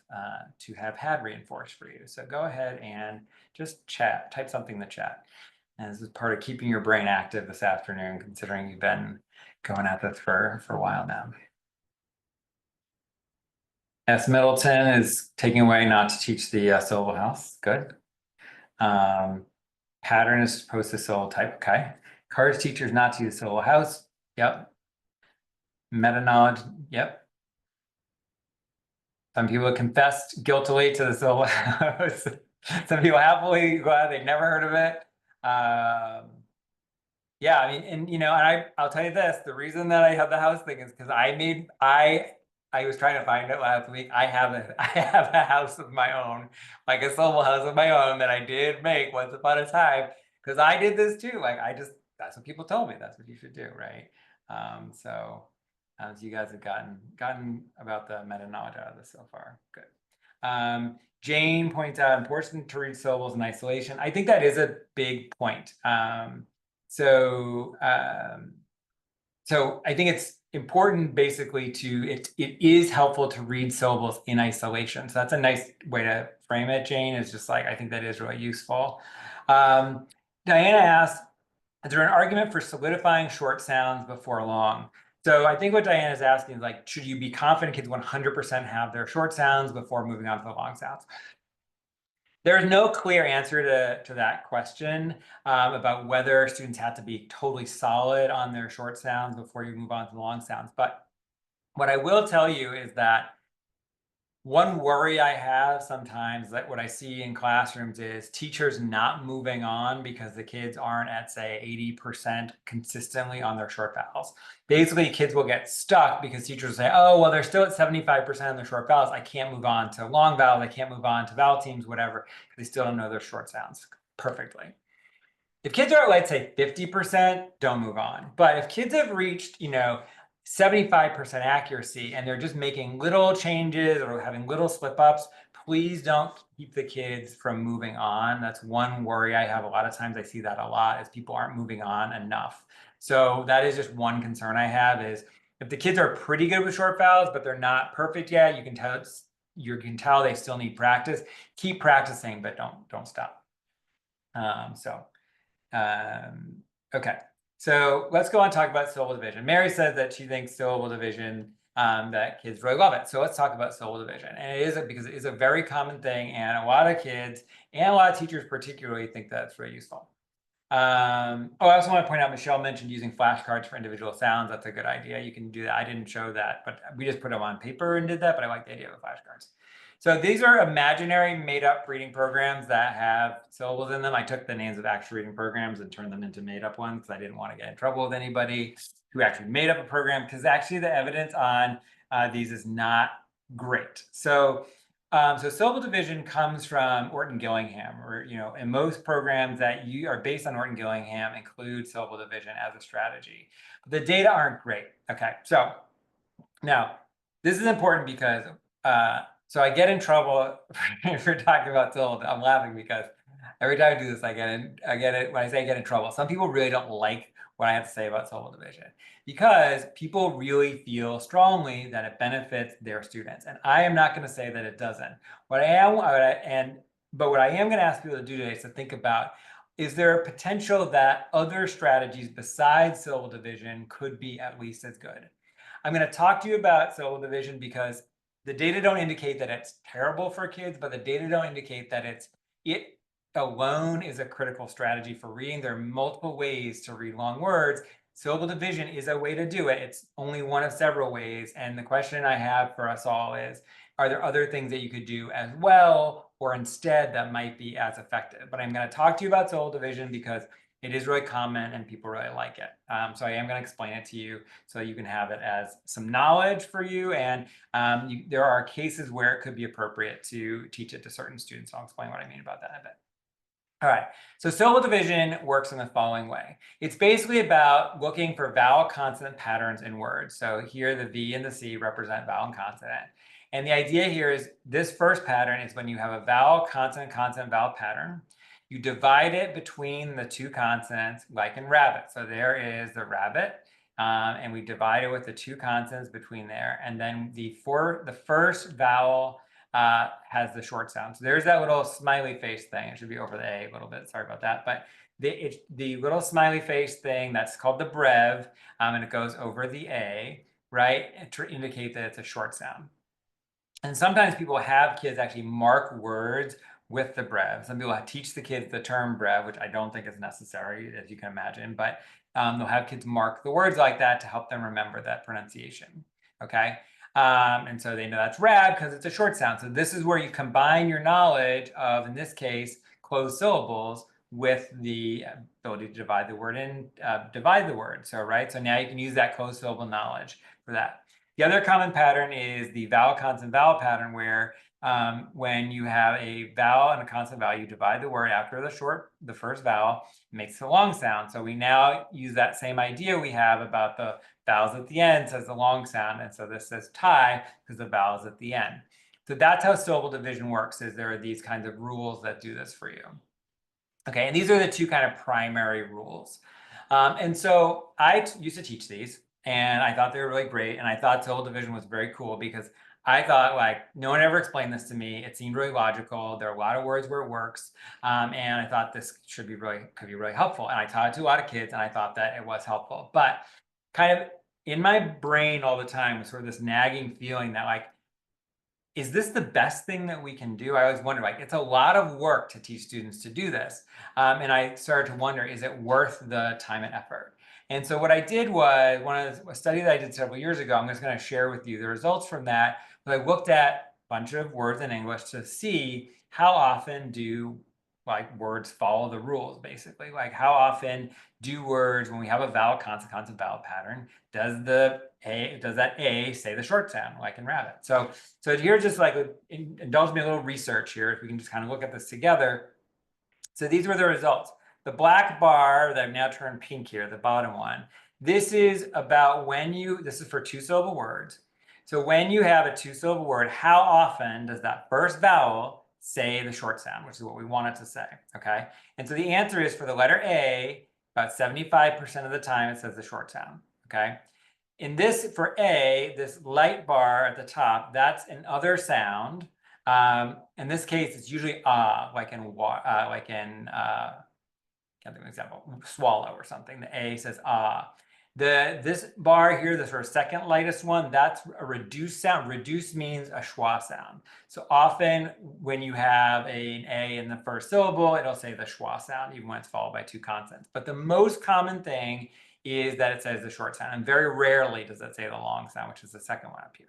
had reinforced for you. So go ahead and just type something in the chat. And this is part of keeping your brain active this afternoon, considering you've been going at this for a while now. S. Middleton is taking away not to teach the syllable house. Good. Pattern is supposed to syllable type. Okay. Cards teachers not to use syllable house. Yep. Meta-knowledge. Yep. Some people confessed guiltily to the syllable house. Some people happily glad they've never heard of it. Yeah, I mean, and I'll tell you this, the reason that I have the house thing is because I was trying to find it last week. I have a house of my own, like a syllable house of my own that I did make once upon a time, because I did this too. Like that's what people told me. That's what you should do, right? So you guys have gotten about the meta knowledge out of this so far. Good. Jane points out important to read syllables in isolation. I think that is a big point. So I think it's important basically it is helpful to read syllables in isolation. So that's a nice way to frame it, Jane, is just like, I think that is really useful. Diana asked, is there an argument for solidifying short sounds before long? So I think what Diana is asking is like, should you be confident kids 100% have their short sounds before moving on to the long sounds? There's no clear answer to that question about whether students have to be totally solid on their short sounds before you move on to the long sounds. But what I will tell you is that One worry I have sometimes, like what I see in classrooms, is teachers not moving on because the kids aren't at, say, 80% consistently on their short vowels. Basically, kids will get stuck because teachers will say, oh, well, they're still at 75% on their short vowels. I can't move on to long vowels. I can't move on to vowel teams, whatever. They still don't know their short sounds perfectly. If kids are, let's say, 50%, don't move on. But if kids have reached, 75% accuracy and they're just making little changes or having little slip ups, please don't keep the kids from moving on. That's one worry I have. A lot of times I see that a lot, is people aren't moving on enough. So that is just one concern I have, is if the kids are pretty good with short vowels, but they're not perfect yet, you can tell they still need practice. Keep practicing, but don't stop. Okay, so let's go on and talk about syllable division. Mary says that she thinks syllable division, that kids really love it. So let's talk about syllable division. And it is because it is a very common thing, and a lot of kids and a lot of teachers particularly think that's really useful. I also want to point out, Michelle mentioned using flashcards for individual sounds. That's a good idea. You can do that. I didn't show that, but we just put them on paper and did that, but I like the idea of the flashcards. So these are imaginary made-up reading programs that have syllables in them. I took the names of actual reading programs and turned them into made-up ones because I didn't want to get in trouble with anybody who actually made up a program, because actually the evidence on these is not great. So syllable division comes from Orton-Gillingham, or, and most programs that are based on Orton-Gillingham include syllable division as a strategy. But the data aren't great. Okay, so now this is important because so I get in trouble for talking about syllables. I'm laughing because every time I do this, I get it when I say I get in trouble. Some people really don't like what I have to say about syllable division, because people really feel strongly that it benefits their students. And I am not going to say that it doesn't. But what I am going to ask people to do today is to think about, is there a potential that other strategies besides syllable division could be at least as good? I'm going to talk to you about syllable division because the data don't indicate that it's terrible for kids, but the data don't indicate that it alone is a critical strategy for reading. There are multiple ways to read long words. Syllable division is a way to do it. It's only one of several ways. And the question I have for us all is, are there other things that you could do as well or instead that might be as effective? But I'm going to talk to you about syllable division because it is really common and people really like it. So I am going to explain it to you so you can have it as some knowledge for you. And there are cases where it could be appropriate to teach it to certain students. So I'll explain what I mean about that in a bit. All right, so syllable division works in the following way. It's basically about looking for vowel consonant patterns in words. So here the V and the C represent vowel and consonant. And the idea here is this first pattern is when you have a vowel, consonant, consonant, vowel pattern. You divide it between the two consonants, like in rabbit. So there is the rabbit, and we divide it with the two consonants between there. And then the first vowel has the short sound. So there's that little smiley face thing. It should be over the A a little bit. Sorry about that. But the little smiley face thing, that's called the brev, and it goes over the A, right, to indicate that it's a short sound. And sometimes people have kids actually mark words with the brev. Some people teach the kids the term brev, which I don't think is necessary, as you can imagine, but they'll have kids mark the words like that to help them remember that pronunciation, okay? And so they know that's rab because it's a short sound. So this is where you combine your knowledge of, in this case, closed syllables with the ability to divide the word in, divide the word. So, right, so now you can use that closed syllable knowledge for that. The other common pattern is the vowel consonant vowel pattern, where when you have a vowel and a consonant vowel, you divide the word after the first vowel, it makes a long sound. So we now use that same idea we have about the vowels at the end says the long sound. And so this says tie because the vowels at the end. So that's how syllable division works, is there are these kinds of rules that do this for you. Okay, and these are the two kind of primary rules. And so I used to teach these, and I thought they were really great. And I thought syllable division was very cool because I thought, like, no one ever explained this to me. It seemed really logical. There are a lot of words where it works. And I thought this could be really helpful. And I taught it to a lot of kids, and I thought that it was helpful. But kind of in my brain all the time was sort of this nagging feeling that, like, is this the best thing that we can do? I always wonder, like, it's a lot of work to teach students to do this. And I started to wonder, is it worth the time and effort? And so what I did was, a study that I did several years ago, I'm just going to share with you the results from that. But I looked at bunch of words in English to see how often do like words follow the rules, basically. Like how often do words, when we have a vowel consonant vowel pattern, does that A say the short sound, like in rabbit? So here's just like, indulge me a little research here, if we can just kind of look at this together. So these were the results. The black bar that I've now turned pink here, the bottom one, this is about this is for two-syllable words. So when you have a two-syllable word, how often does that first vowel say the short sound, which is what we want it to say, okay? And so the answer is for the letter A, about 75% of the time it says the short sound, okay? In this, for A, this light bar at the top, that's an other sound. In this case, it's usually like in can't think of an example, swallow or something. The A says this bar here, the sort of second lightest one, that's a reduced sound. Reduced means a schwa sound. So often when you have an A in the first syllable, it'll say the schwa sound, even when it's followed by two consonants. But the most common thing is that it says the short sound, and very rarely does it say the long sound, which is the second one up here.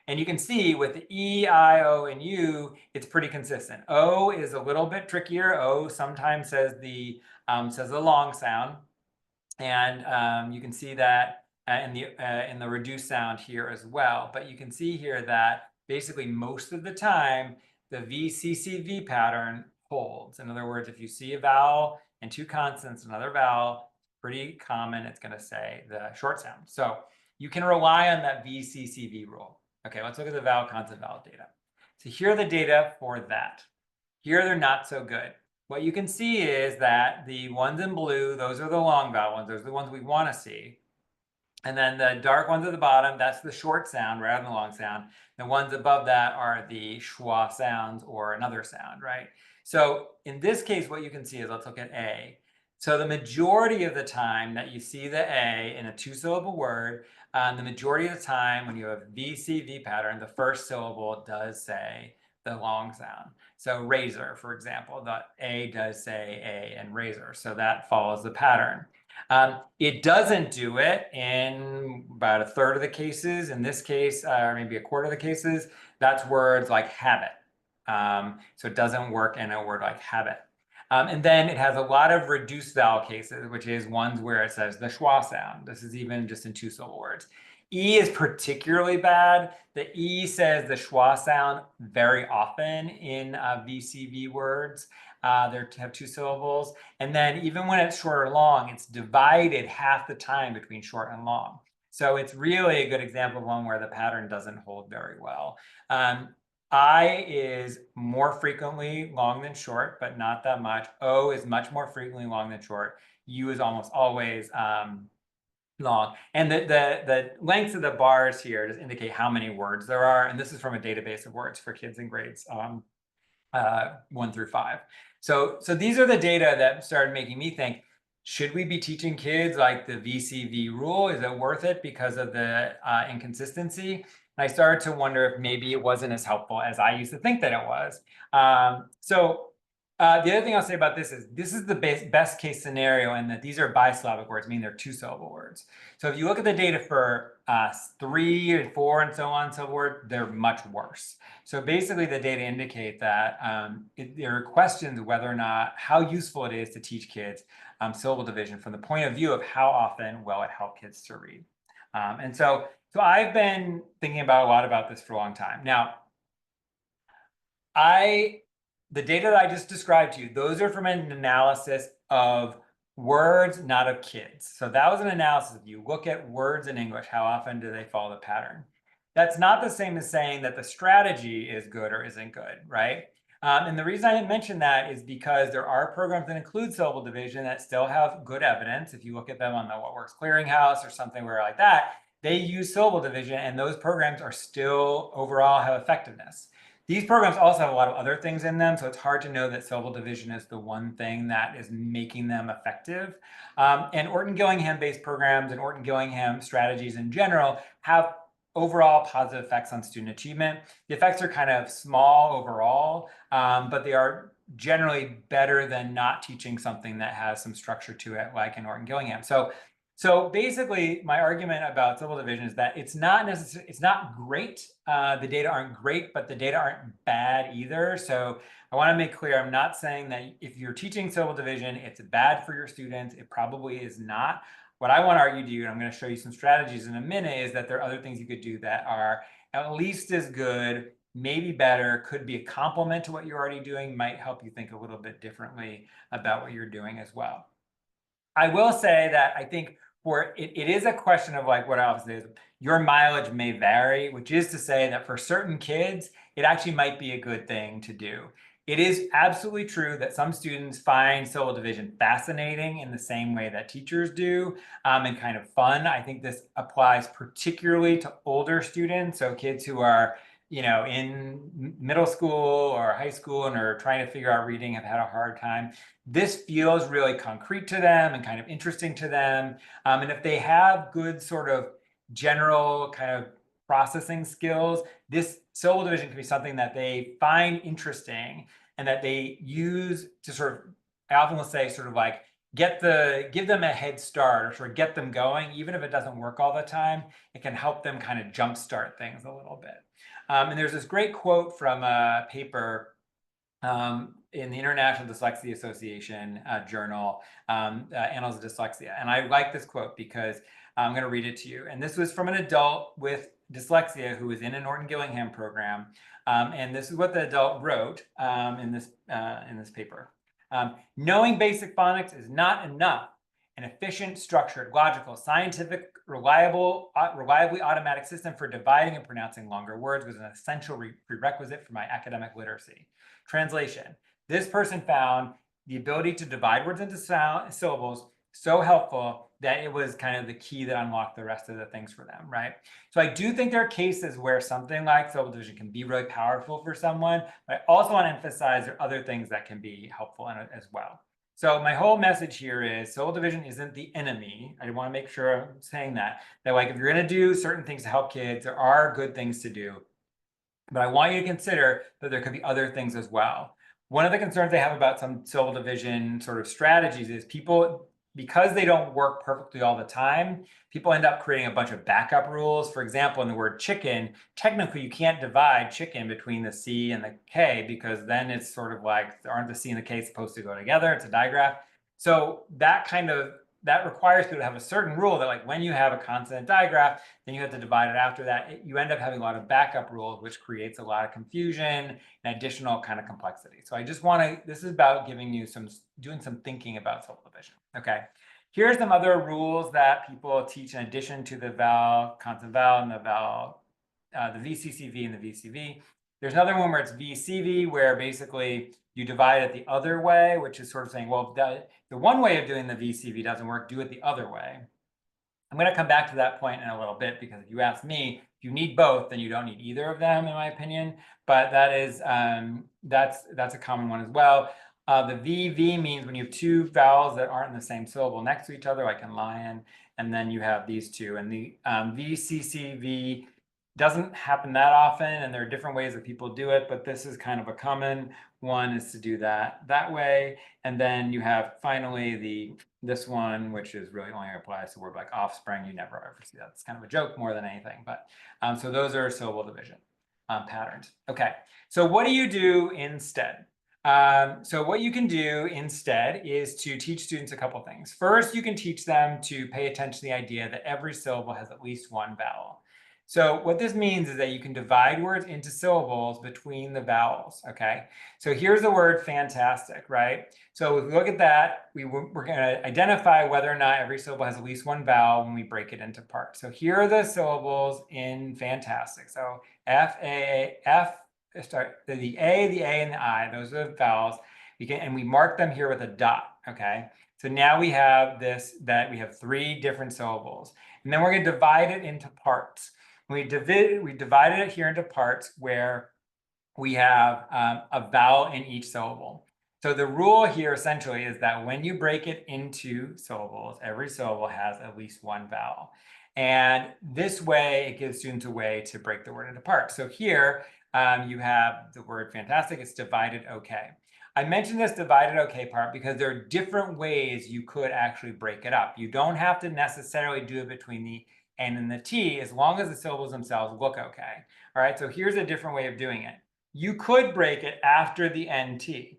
And you can see with the E, I, O, and U, it's pretty consistent. O is a little bit trickier. O sometimes says the long sound, and you can see that in the reduced sound here as well. But you can see here that basically most of the time the VCCV pattern holds. In other words, if you see a vowel and two consonants, another vowel, pretty common, it's going to say the short sound. So you can rely on that VCCV rule. Okay, let's look at the vowel consonant vowel data. So here are the data for that. Here they're not so good. What you can see is that the ones in blue, those are the long vowel ones. Those are the ones we want to see. And then the dark ones at the bottom, that's the short sound rather than the long sound. The ones above that are the schwa sounds or another sound, right? So in this case, what you can see is, let's look at A. So the majority of the time that you see the A in a two-syllable word, the majority of the time when you have VCV pattern, the first syllable does say the long sound. So razor, for example, the A does say A and razor. So that follows the pattern. It doesn't do it in about a third of the cases. In this case, or maybe a quarter of the cases, that's words like habit. So it doesn't work in a word like habit. And then it has a lot of reduced vowel cases, which is ones where it says the schwa sound. This is even just in two-syllable words. E is particularly bad. The E says the schwa sound very often in VCV words. They have two syllables. And then even when it's short or long, it's divided half the time between short and long. So it's really a good example of one where the pattern doesn't hold very well. I is more frequently long than short, but not that much. O is much more frequently long than short. U is almost always long. And the lengths of the bars here just indicate how many words there are. And this is from a database of words for kids in grades 1 through 5. So these are the data that started making me think, should we be teaching kids like the VCV rule? Is it worth it because of the inconsistency? And I started to wonder if maybe it wasn't as helpful as I used to think that it was. The other thing I'll say about this is the best case scenario, and that these are bisyllabic words, meaning they're two-syllable words. So if you look at the data for 3 and 4 and so on, syllable word, they're much worse. So basically the data indicate that there are questions whether or not how useful it is to teach kids syllable division from the point of view of how often will it help kids to read. And so I've been thinking about a lot about this for a long time. Now, the data that I just described to you, those are from an analysis of words, not of kids. So that was an analysis of you look at words in English, how often do they follow the pattern? That's not the same as saying that the strategy is good or isn't good, right? And the reason I didn't mention that is because there are programs that include syllable division that still have good evidence. If you look at them on the What Works Clearinghouse or something where like that, they use syllable division, and those programs are still overall have effectiveness. These programs also have a lot of other things in them, so it's hard to know that syllable division is the one thing that is making them effective. And Orton-Gillingham-based programs and Orton-Gillingham strategies in general have overall positive effects on student achievement. The effects are kind of small overall, but they are generally better than not teaching something that has some structure to it, like in Orton-Gillingham. So So basically, my argument about syllable division is that it's not necessarily, it's not great. The data aren't great, but the data aren't bad either. So I want to make clear, I'm not saying that if you're teaching syllable division, it's bad for your students. It probably is not. What I want to argue to you, and I'm going to show you some strategies in a minute, is that there are other things you could do that are at least as good, maybe better, could be a complement to what you're already doing, might help you think a little bit differently about what you're doing as well. I will say that I think it is a question of like what I often say is your mileage may vary, which is to say that for certain kids, it actually might be a good thing to do. It is absolutely true that some students find syllable division fascinating in the same way that teachers do, and kind of fun. I think this applies particularly to older students, so kids who are in middle school or high school and are trying to figure out reading, have had a hard time. This feels really concrete to them and kind of interesting to them. And if they have good sort of general kind of processing skills, this syllable division can be something that they find interesting and that they use to sort of, I often will say sort of like give them a head start or sort of get them going. Even if it doesn't work all the time, it can help them kind of jumpstart things a little bit. And there's this great quote from a paper in the International Dyslexia Association journal, Annals of Dyslexia. And I like this quote because I'm going to read it to you. And this was from an adult with dyslexia who was in a Norton Gillingham program. And this is what the adult wrote in this paper. Knowing basic phonics is not enough. An efficient, structured, logical, scientific, reliably automatic system for dividing and pronouncing longer words was an essential prerequisite for my academic literacy. Translation: this person found the ability to divide words into syllables so helpful that it was kind of the key that unlocked the rest of the things for them, right? So I do think there are cases where something like syllable division can be really powerful for someone, but I also want to emphasize there are other things that can be helpful in it as well. So my whole message here is syllable division isn't the enemy. I want to make sure I'm saying that like if you're going to do certain things to help kids, there are good things to do. But I want you to consider that there could be other things as well. One of the concerns I have about some syllable division sort of strategies is people, because they don't work perfectly all the time, people end up creating a bunch of backup rules. For example, in the word chicken, technically you can't divide chicken between the C and the K because then it's sort of like, aren't the C and the K supposed to go together? It's a digraph. So that requires people to have a certain rule that like when you have a consonant digraph, then you have to divide it after that. You end up having a lot of backup rules, which creates a lot of confusion and additional kind of complexity. So I just want to, this is about giving you doing some thinking about syllable division. Okay, here's some other rules that people teach in addition to the vowel, consonant vowel, and the vowel, the VCCV and the VCV. There's another one where it's VCV, where basically you divide it the other way, which is sort of saying, well, the one way of doing the VCV doesn't work, do it the other way. I'm going to come back to that point in a little bit, because if you ask me, if you need both, then you don't need either of them, in my opinion. But that is that's a common one as well. The VV means when you have two vowels that aren't in the same syllable next to each other, like in lion, and then you have these two. And the VCCV doesn't happen that often, and there are different ways that people do it, but this is kind of a common one, is to do that way. And then you have finally this one, which is really only applies to word like offspring. You never ever see that. It's kind of a joke more than anything, but so those are syllable division patterns. Okay, so what do you do instead? So what you can do instead is to teach students a couple things. First, you can teach them to pay attention to the idea that every syllable has at least one vowel. So what this means is that you can divide words into syllables between the vowels, okay? So here's the word fantastic, right? So if we look at that, we're going to identify whether or not every syllable has at least one vowel when we break it into parts. So here are the syllables in fantastic. So F, A, F, start the A, and the I, those are the vowels. And we mark them here with a dot, okay? So now we have we have three different syllables. And then we're going to divide it into parts. We divided it here into parts where we have a vowel in each syllable. So the rule here essentially is that when you break it into syllables, every syllable has at least one vowel. And this way, it gives students a way to break the word into parts. So here, you have the word fantastic. It's divided okay. I mentioned this divided okay part because there are different ways you could actually break it up. You don't have to necessarily do it between the N and the T as long as the syllables themselves look okay. All right, so here's a different way of doing it. You could break it after the NT.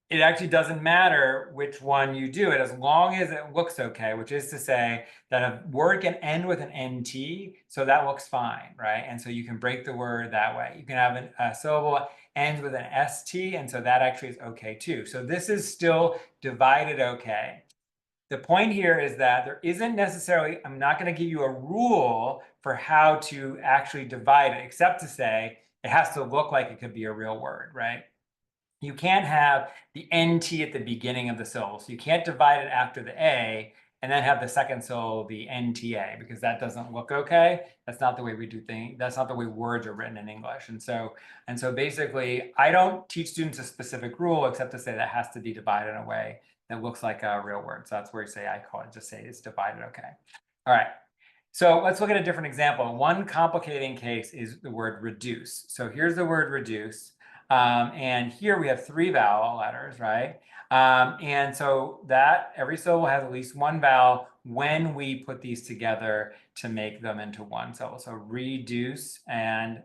It actually doesn't matter which one you do it as long as it looks okay, which is to say that a word can end with an NT, so that looks fine, right? And so you can break the word that way. You can have a syllable ends with an ST, and so that actually is okay too. So this is still divided okay. The point here is that there isn't necessarily, I'm not going to give you a rule for how to actually divide it, except to say it has to look like it could be a real word, right? You can't have the NT at the beginning of the syllable. So you can't divide it after the A and then have the second syllable be NTA because that doesn't look okay. That's not the way we do things. That's not the way words are written in English. And so basically, I don't teach students a specific rule except to say that has to be divided in a way that looks like a real word. So that's where you say, I call it, just say it's divided okay. All right. So let's look at a different example. One complicating case is the word reduce. So here's the word reduce. And here we have 3 vowel letters, right? And so that every syllable has at least 1 vowel when we put these together to make them into one syllable. So reduce and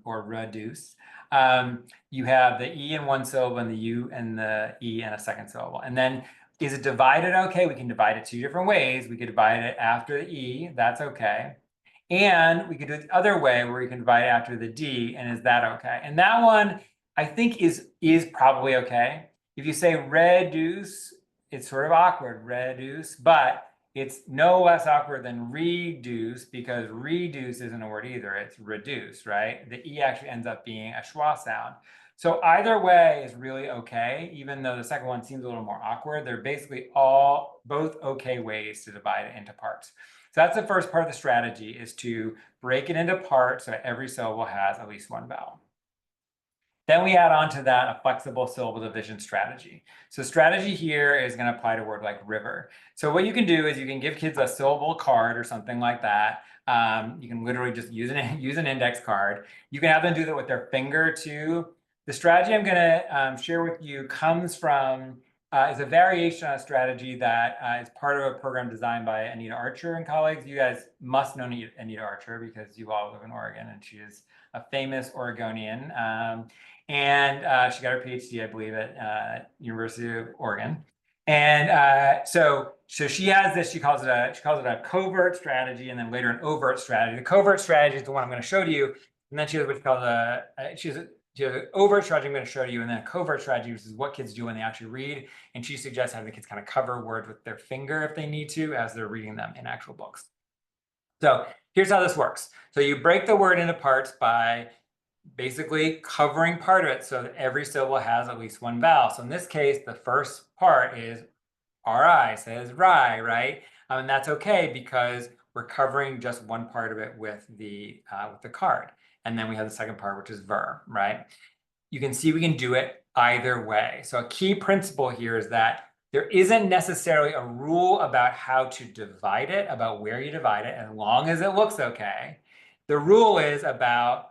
or reduce. You have the E in one syllable and the U and the E in a second syllable. And then is it divided okay? We can divide it 2 different ways. We could divide it after the E, that's okay. And we could do it the other way where we can divide it after the D, and is that okay? And that one I think is probably okay. If you say reduce, it's sort of awkward, reduce, but it's no less awkward than reduce because reduce isn't a word either, it's reduce, right? The E actually ends up being a schwa sound. So either way is really okay, even though the second one seems a little more awkward. They're basically both okay ways to divide it into parts. So that's the first part of the strategy, is to break it into parts so every syllable has at least 1 vowel. Then we add on to that a flexible syllable division strategy. So strategy here is going to apply to a word like river. So what you can do is you can give kids a syllable card or something like that. You can literally just use an index card. You can have them do that with their finger too. The strategy I'm going to share with you comes from is a variation on a strategy that is part of a program designed by Anita Archer and colleagues. You guys must know Anita Archer because you all live in Oregon, and she is a famous Oregonian. And she got her PhD, I believe, at University of Oregon. And so she has this. She calls it a covert strategy, and then later an overt strategy. The covert strategy is the one I'm going to show to you, and then she has what's called she has an overt strategy I'm going to show you, and then a covert strategy, which is what kids do when they actually read. And she suggests having the kids kind of cover words with their finger if they need to, as they're reading them in actual books. So here's how this works. So you break the word into parts by basically covering part of it so that every syllable has at least 1 vowel. So in this case, the first part is RI, says rye, right? And that's okay because we're covering just one part of it with the card. And then we have the second part, which is ver, right? You can see we can do it either way. So a key principle here is that there isn't necessarily a rule about how to divide it, about where you divide it, as long as it looks okay. The rule is about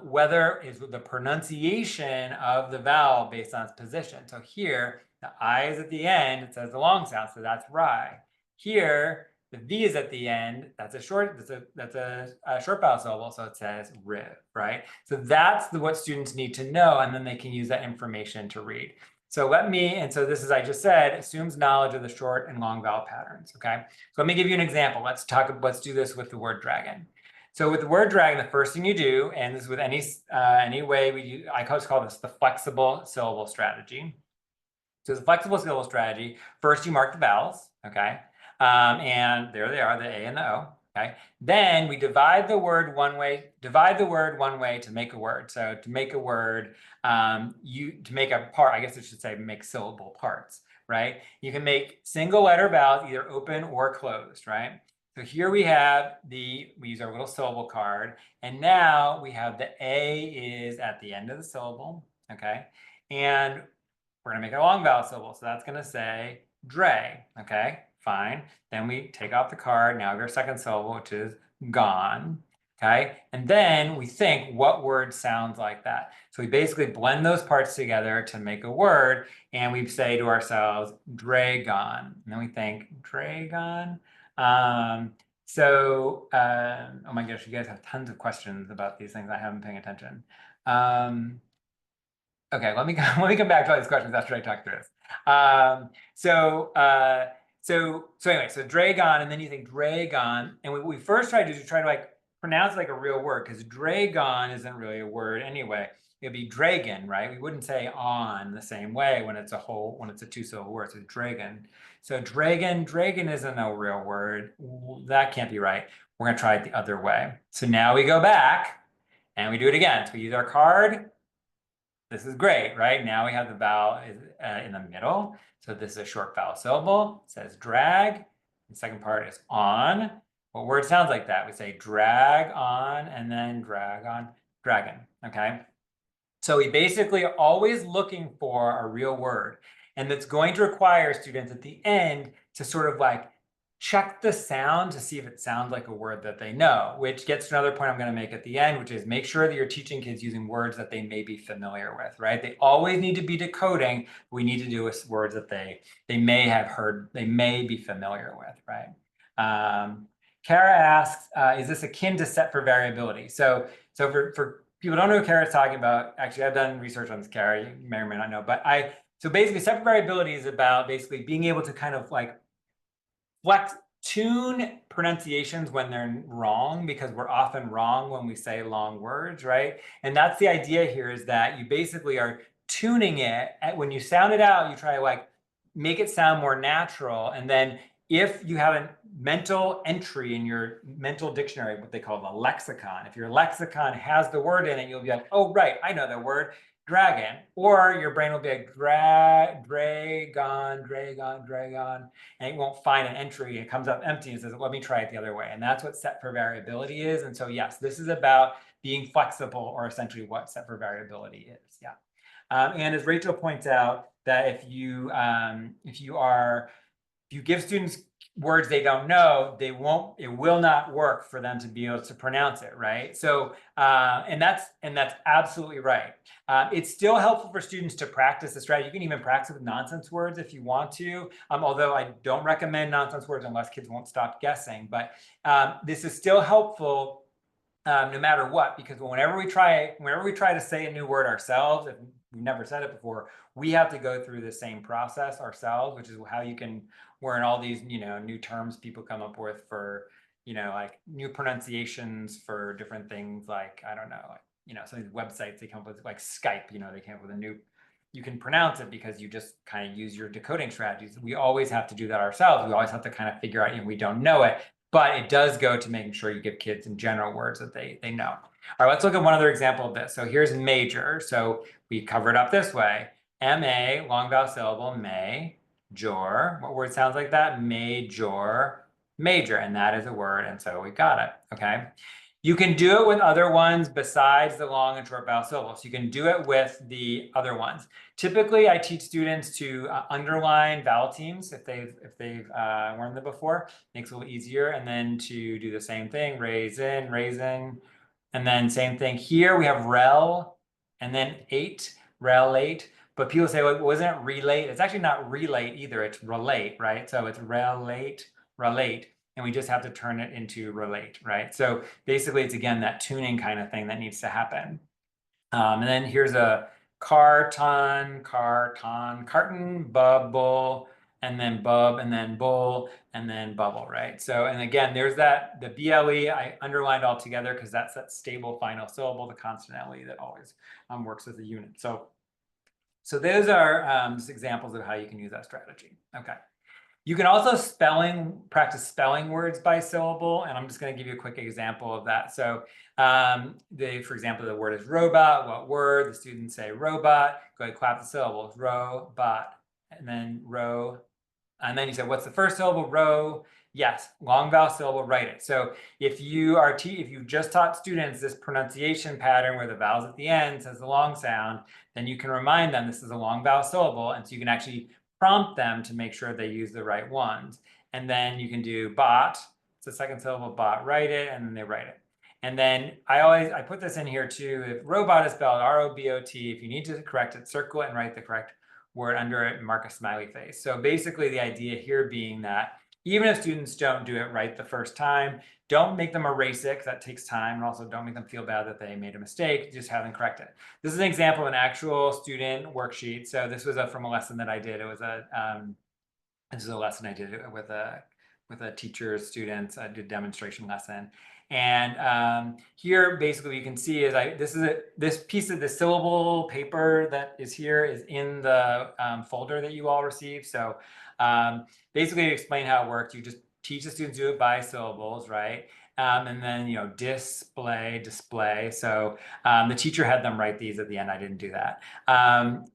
whether is the pronunciation of the vowel based on its position. So here, the I is at the end, it says the long sound, so that's rye. Here, the V is at the end, that's a short vowel syllable, so it says riv, right? So that's what students need to know, and then they can use that information to read. So this is, I just said, assumes knowledge of the short and long vowel patterns, okay? So let me give you an example. Let's do this with the word dragon. So with the word dragon, the first thing you do, and this is with any way I call this the flexible syllable strategy. So the flexible syllable strategy, first you mark the vowels, okay? And there they are, the A and the O, okay? Then we divide the word one way to make a word. So to make a word, to make a part, I guess I should say make syllable parts, right? You can make single letter vowels either open or closed, right? So here we use our little syllable card, and now we have the A is at the end of the syllable, okay? And we're gonna make a long vowel syllable, so that's gonna say dre, okay? Fine. Then we take off the card, now we have our second syllable, which is gone. Okay, and then we think what word sounds like that. So we basically blend those parts together to make a word, and we say to ourselves, dragon. And then we think, dragon. Oh my gosh, you guys have tons of questions about these things. I haven't been paying attention. Okay, let me let me come back to all these questions after I talk through this. Anyway, so dragon, and then you think dragon, and what we first tried to do is try to like pronounce it like a real word, because dragon isn't really a word anyway. It'd be dragon, right? We wouldn't say on the same way when it's a two-syllable word. So dragon. So dragon isn't a real word. That can't be right. We're gonna try it the other way. So now we go back and we do it again. So we use our card. This is great, right? Now we have the vowel in the middle. So this is a short vowel syllable. It says drag. The second part is on. What word sounds like that? We say drag on and then drag on, dragon, okay? So we basically are always looking for a real word. And that's going to require students at the end to sort of like check the sound to see if it sounds like a word that they know, which gets to another point I'm going to make at the end, which is make sure that you're teaching kids using words that they may be familiar with, right? They always need to be decoding. We need to do with words that they may have heard, they may be familiar with, right? Kara asks, is this akin to set for variability? So for people don't know what Kara's talking about, actually I've done research on this, Kara, you may or may not know, but so basically set for variability is about basically being able to kind of like tune pronunciations when they're wrong, because we're often wrong when we say long words, right? And that's the idea here, is that you basically are tuning it. When you sound it out, you try to like make it sound more natural. And then if you have a mental entry in your mental dictionary, what they call the lexicon, if your lexicon has the word in it, you'll be like, oh, right, I know the word. Dragon, or your brain will be like dragon, and it won't find an entry. It comes up empty and says, let me try it the other way. And that's what set for variability is. And so, yes, this is about being flexible, or essentially what set for variability is. Yeah. And as Rachel points out, that if you give students words they don't know, it will not work for them to be able to pronounce it, right? So, and that's absolutely right. It's still helpful for students to practice the strategy. You can even practice with nonsense words if you want to, although I don't recommend nonsense words unless kids won't stop guessing. But this is still helpful no matter what, because whenever we try to say a new word ourselves, if we've never said it before, we have to go through the same process ourselves, which is how you can learn all these, new terms people come up with for, like new pronunciations for different things, like, I don't know, like, some of these websites, they come up with like Skype, they came up with a new, you can pronounce it because you just kind of use your decoding strategies. We always have to do that ourselves. We always have to kind of figure out, we don't know it. But it does go to making sure you give kids in general words that they know. All right, let's look at one other example of this. So here's major. So we cover it up this way. M-A, long vowel syllable, major. What word sounds like that? Major, major. And that is a word. And so we got it, okay? You can do it with other ones besides the long and short vowel syllables. You can do it with the other ones. Typically, I teach students to underline vowel teams if they've learned them before. Makes it a little easier. And then to do the same thing, raisin, raisin. And then same thing here. We have rel, and then eight, rel eight. But people say, well, wasn't it relate? It's actually not relate either. It's relate, right? So it's relate, relate. And we just have to turn it into relate, right? So basically, it's again that tuning kind of thing that needs to happen. And then here's a carton, bubble, and then bub, and then bull, and then bubble, right? So, and again, there's that, the BLE, I underlined all together because that's that stable final syllable, the consonant LE that always works as a unit. So those are just examples of how you can use that strategy. Okay. You can also practice spelling words by syllable, and I'm just going to give you a quick example of that. So for example, the word is robot. What word? The students say robot. Go ahead, clap the syllables. Robot. And then and then you say, what's the first syllable? Ro. Yes, long vowel syllable, write it. So if you've just taught students this pronunciation pattern where the vowels at the end says the long sound, then you can remind them this is a long vowel syllable, and so you can actually prompt them to make sure they use the right ones. And then you can do bot, it's the second syllable, bot, write it, and then they write it. And then I put this in here too. If robot is spelled R-O-B-O-T, if you need to correct it, circle it and write the correct word under it and mark a smiley face. So basically the idea here being that even if students don't do it right the first time, don't make them erase it, because that takes time, and also don't make them feel bad that they made a mistake, just have them correct it. This is an example of an actual student worksheet. So this was from a lesson that I did. It was this is a lesson I did with a teacher's students. I did a demonstration lesson. And here, basically, what you can see is this piece of the syllable paper that is here is in the folder that you all received. So basically, to explain how it works, you just teach the students to do it by syllables, right? And then, display. So the teacher had them write these at the end. I didn't do that.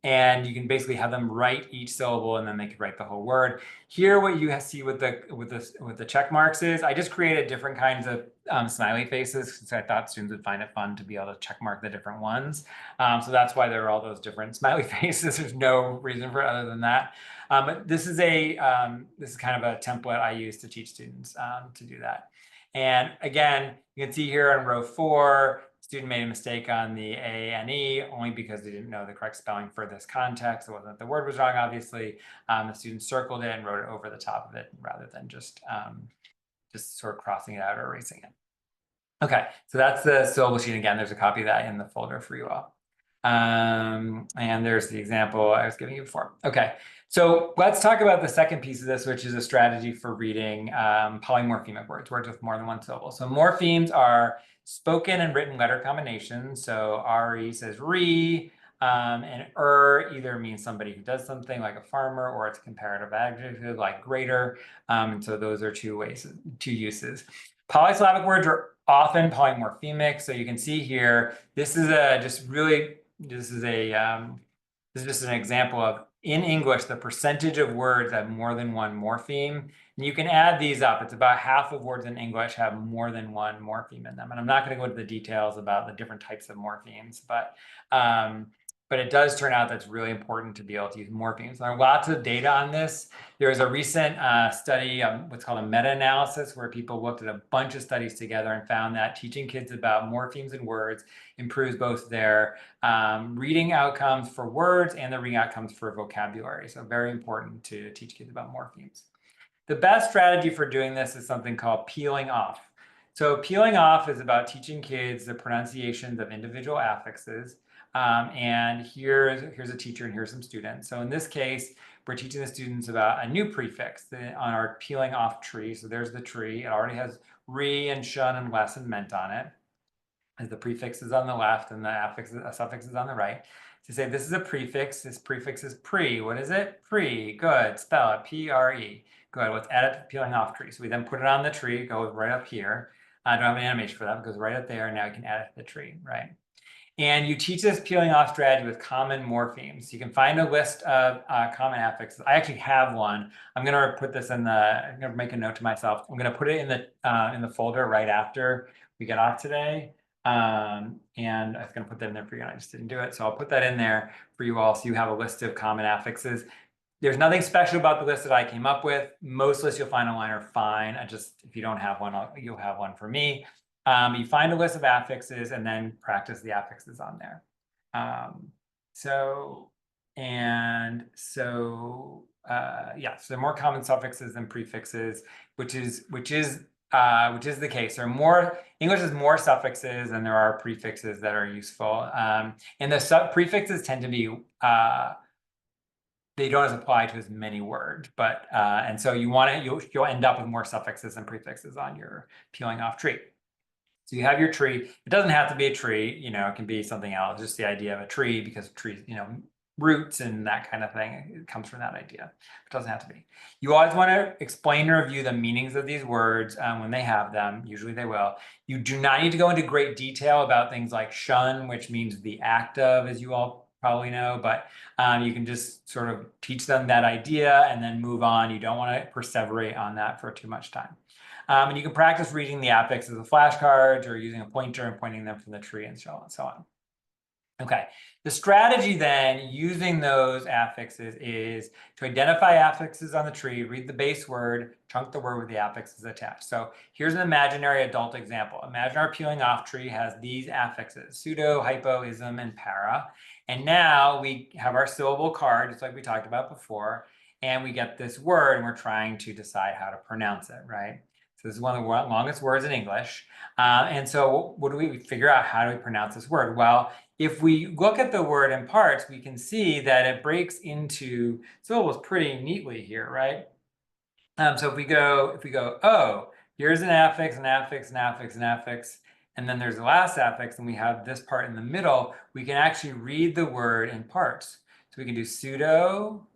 And you can basically have them write each syllable, and then they could write the whole word. Here, what you see with the check marks is I just created different kinds of smiley faces, because I thought students would find it fun to be able to check mark the different ones. So that's why there are all those different smiley faces. There's no reason for it other than that. But this is kind of a template I use to teach students to do that. And again, you can see here on row 4, student made a mistake on the A and E only because they didn't know the correct spelling for this context. It wasn't that the word was wrong, obviously. The student circled it and wrote it over the top of it rather than just sort of crossing it out or erasing it. Okay, so that's the syllable sheet. Again, there's a copy of that in the folder for you all. And there's the example I was giving you before. Okay, so let's talk about the second piece of this, which is a strategy for reading polymorphemic words with more than one syllable. So morphemes are spoken and written letter combinations. So re says re, and either means somebody who does something like a farmer, or it's a comparative adjective like greater. And so those are two uses. Polysyllabic words are often polymorphemic. So you can see here, this is just an example of, in English, the percentage of words that have more than one morpheme. And you can add these up. It's about half of words in English have more than one morpheme in them. And I'm not going to go into the details about the different types of morphemes, but it does turn out that's really important to be able to use morphemes. There are lots of data on this. There was a recent study, what's called a meta-analysis, where people looked at a bunch of studies together and found that teaching kids about morphemes and words improves both their reading outcomes for words and the reading outcomes for vocabulary. So very important to teach kids about morphemes. The best strategy for doing this is something called peeling off. So peeling off is about teaching kids the pronunciations of individual affixes. And here's a teacher and here's some students. So in this case, we're teaching the students about a new prefix on our peeling off tree. So there's the tree. It already has re and shun and less and meant on it. As the prefix is on the left and the suffix is on the right. To say this is a prefix, this prefix is pre. What is it? Pre. Good. Spell it. P-R-E. Good. Let's add it to the peeling off tree. So we then put it on the tree. It goes right up here. I don't have an animation for that. It goes right up there. And now we can add it to the tree, right? And you teach this peeling off strategy with common morphemes. You can find a list of common affixes. I actually have one. I'm going to put this I'm going to make a note to myself. I'm going to put it in the folder right after we get off today. And I was going to put that in there for you, and I just didn't do it. So I'll put that in there for you all, so you have a list of common affixes. There's nothing special about the list that I came up with. Most lists you'll find online are fine. If you don't have one, you'll have one for me. You find a list of affixes and then practice the affixes on there. So there are more common suffixes than prefixes, which is the case. English has more suffixes than there are prefixes that are useful. And the prefixes tend to be, they don't apply to as many words, but and so you'll end up with more suffixes than prefixes on your peeling off tree. So you have your tree. It doesn't have to be a tree, it can be something else, just the idea of a tree, because trees, roots and that kind of thing, it comes from that idea. It doesn't have to be. You always want to explain and review the meanings of these words when they have them. Usually they will. You do not need to go into great detail about things like shun, which means the act of, as you all probably know, but you can just sort of teach them that idea and then move on. You don't want to perseverate on that for too much time. And you can practice reading the affixes of flashcards or using a pointer and pointing them from the tree and so on and so on. Okay, the strategy then using those affixes is to identify affixes on the tree, read the base word, chunk the word with the affixes attached. So here's an imaginary adult example. Imagine our peeling off tree has these affixes, pseudo, hypo, ism, and para. And now we have our syllable card, just like we talked about before, and we get this word and we're trying to decide how to pronounce it, right? So this is one of the longest words in English. And so what do we figure out? How do we pronounce this word? Well, if we look at the word in parts, we can see that it breaks into syllables pretty neatly here, right? So if we go, oh, here's an affix, an affix, an affix, an affix, and then there's the last affix, and we have this part in the middle, we can actually read the word in parts. So we can do pseudo,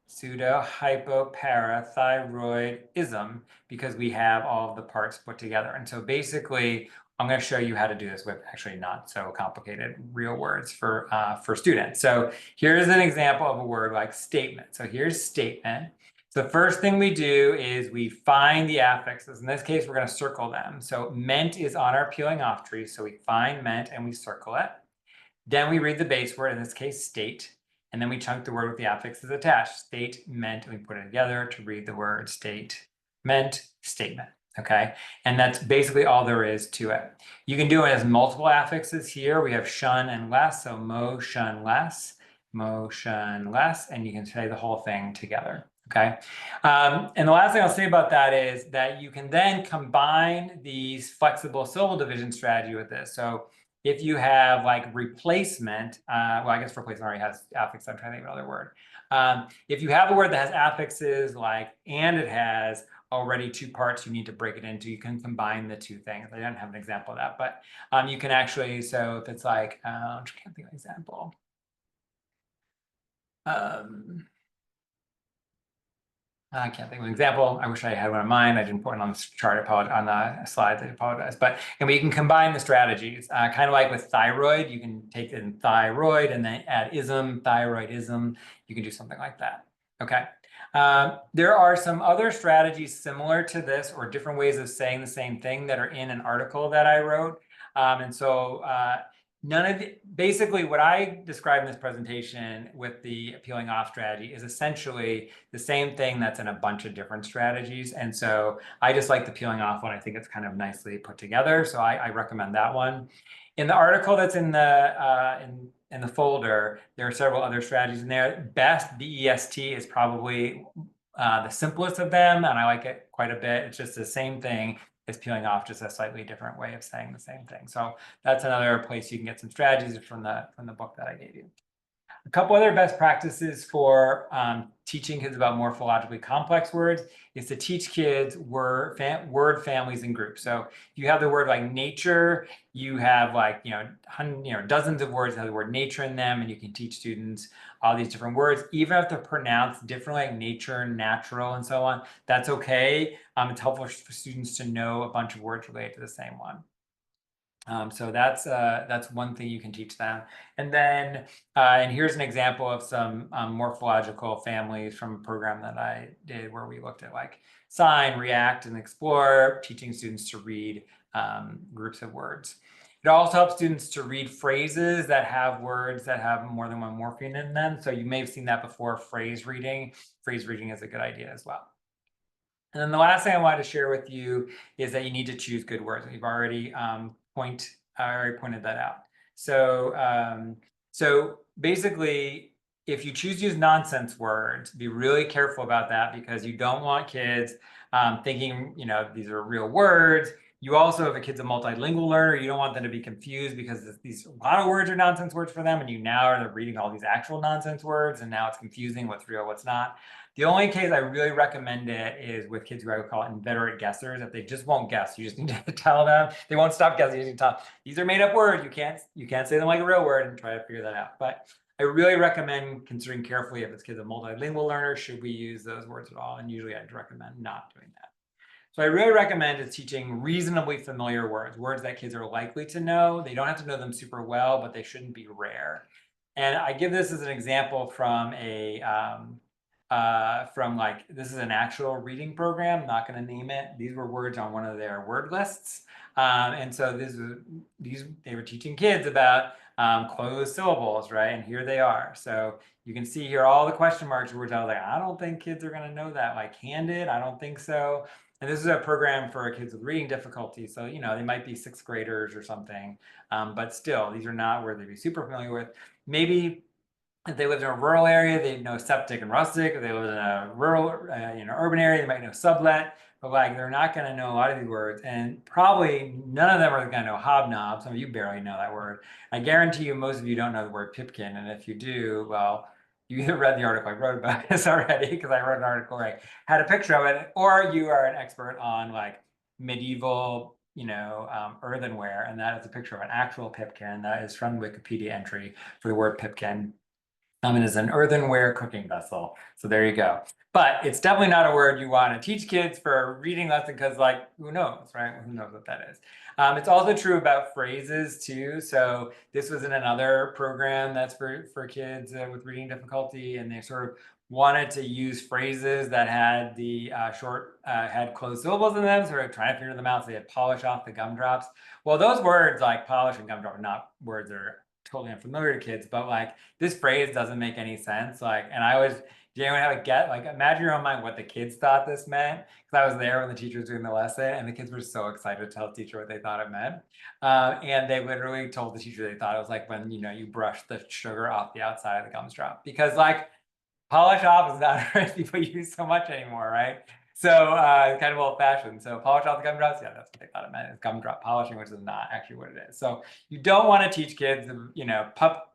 hypoparathyroidism, because we have all of the parts put together. And so basically, I'm going to show you how to do this with actually not so complicated real words for students. So here's an example of a word like statement. So here's statement. So the first thing we do is we find the affixes. In this case, we're going to circle them. So meant is on our peeling off tree. So we find meant and we circle it. Then we read the base word, in this case, state. And then we chunk the word with the affixes attached. State, meant, and we put it together to read the word state, meant, statement. Okay, and that's basically all there is to it. You can do it as multiple affixes here. We have shun and less, so motionless, motionless, and you can say the whole thing together. Okay, and the last thing I'll say about that is that you can then combine these flexible syllable division strategy with this. So if you have like replacement, well, I guess replacement already has affixes. I'm trying to think of another word. If you have a word that has affixes like, and it has already two parts you need to break it into, you can combine the two things. I don't have an example of that, but you can actually, so if it's like, I can't think of an example. I can't think of an example. I wish I had one in mind. I didn't put it on the chart, on the slides. I apologize. But and we can combine the strategies, kind of like with thyroid. You can take it in thyroid and then add ism, thyroidism. You can do something like that. Okay. There are some other strategies similar to this or different ways of saying the same thing that are in an article that I wrote. And so basically what I describe in this presentation with the peeling off strategy is essentially the same thing that's in a bunch of different strategies. And so I just like the peeling off one. I think it's kind of nicely put together. So I recommend that one. In the article that's in the folder, there are several other strategies in there. BEST, B-E-S-T, is probably the simplest of them, and I like it quite a bit. It's just the same thing as peeling off, just a slightly different way of saying the same thing. So that's another place you can get some strategies from the book that I gave you. A couple other best practices for teaching kids about morphologically complex words is to teach kids word families and groups. So if you have the word like nature, you have like, dozens of words that have the word nature in them, and you can teach students all these different words, even if they're pronounced differently, like nature, natural, and so on. That's okay. It's helpful for students to know a bunch of words related to the same one. So that's one thing you can teach them. And then, and here's an example of some morphological families from a program that I did where we looked at like sign, react, and explore, teaching students to read groups of words. It also helps students to read phrases that have words that have more than one morpheme in them. So you may have seen that before, phrase reading. Phrase reading is a good idea as well. And then the last thing I wanted to share with you is that you need to choose good words. We've already pointed that out. So, so basically, if you choose to use nonsense words, be really careful about that, because you don't want kids thinking, these are real words. You also, if a kid's a multilingual learner, you don't want them to be confused because a lot of words are nonsense words for them, and you now are reading all these actual nonsense words, and now it's confusing what's real, what's not. The only case I really recommend it is with kids who I would call inveterate guessers. If they just won't guess, you just need to tell them. They won't stop guessing. You need to tell them, these are made up words. You can't say them like a real word, and try to figure that out. But I really recommend considering carefully if it's kids a multilingual learner, should we use those words at all? And usually I'd recommend not doing that. So I really recommend is teaching reasonably familiar words that kids are likely to know. They don't have to know them super well, but they shouldn't be rare. And I give this as an example from this is an actual reading program. I'm not going to name it. These were words on one of their word lists. And so they were teaching kids about closed syllables, right? And here they are. So you can see here all the question marks, which I was like, I don't think kids are going to know that. Like handed, I don't think so. And this is a program for kids with reading difficulties. So, you know, they might be sixth graders or something. But still, these are not words they'd be super familiar with. Maybe if they lived in a rural area, they'd know septic and rustic. If they lived in a rural, urban area, they might know sublet. But like, they're not going to know a lot of these words, and probably none of them are going to know hobnob. Some of you barely know that word. I guarantee you, most of you don't know the word pipkin, and if you do, well, you either read the article I wrote about this already, because I wrote an article where I had a picture of it, or you are an expert on like medieval, earthenware, and that is a picture of an actual pipkin. That is from the Wikipedia entry for the word pipkin. It is an earthenware cooking vessel. So there you go. But it's definitely not a word you want to teach kids for a reading lesson, because like, who knows, right? Who knows what that is? It's also true about phrases too. So this was in another program that's for kids with reading difficulty, and they sort of wanted to use phrases that had the had closed syllables in them, sort of trying to figure them out. So they had polish off the gumdrops. Well, those words like polish and gumdrop are not words that are totally unfamiliar to kids, but like this phrase doesn't make any sense. Like, and I was, do anyone have a get? Like, imagine your own mind what the kids thought this meant. Because I was there when the teacher was doing the lesson, and the kids were so excited to tell the teacher what they thought it meant. And they literally told the teacher they thought it was like when, you brush the sugar off the outside of the gumdrop. Because like, polish off is not a phrase people use so much anymore, right? So kind of old fashioned. So polish off the gumdrops, yeah, that's what they thought it meant. It's gumdrop polishing, which is not actually what it is. So you don't want to teach kids,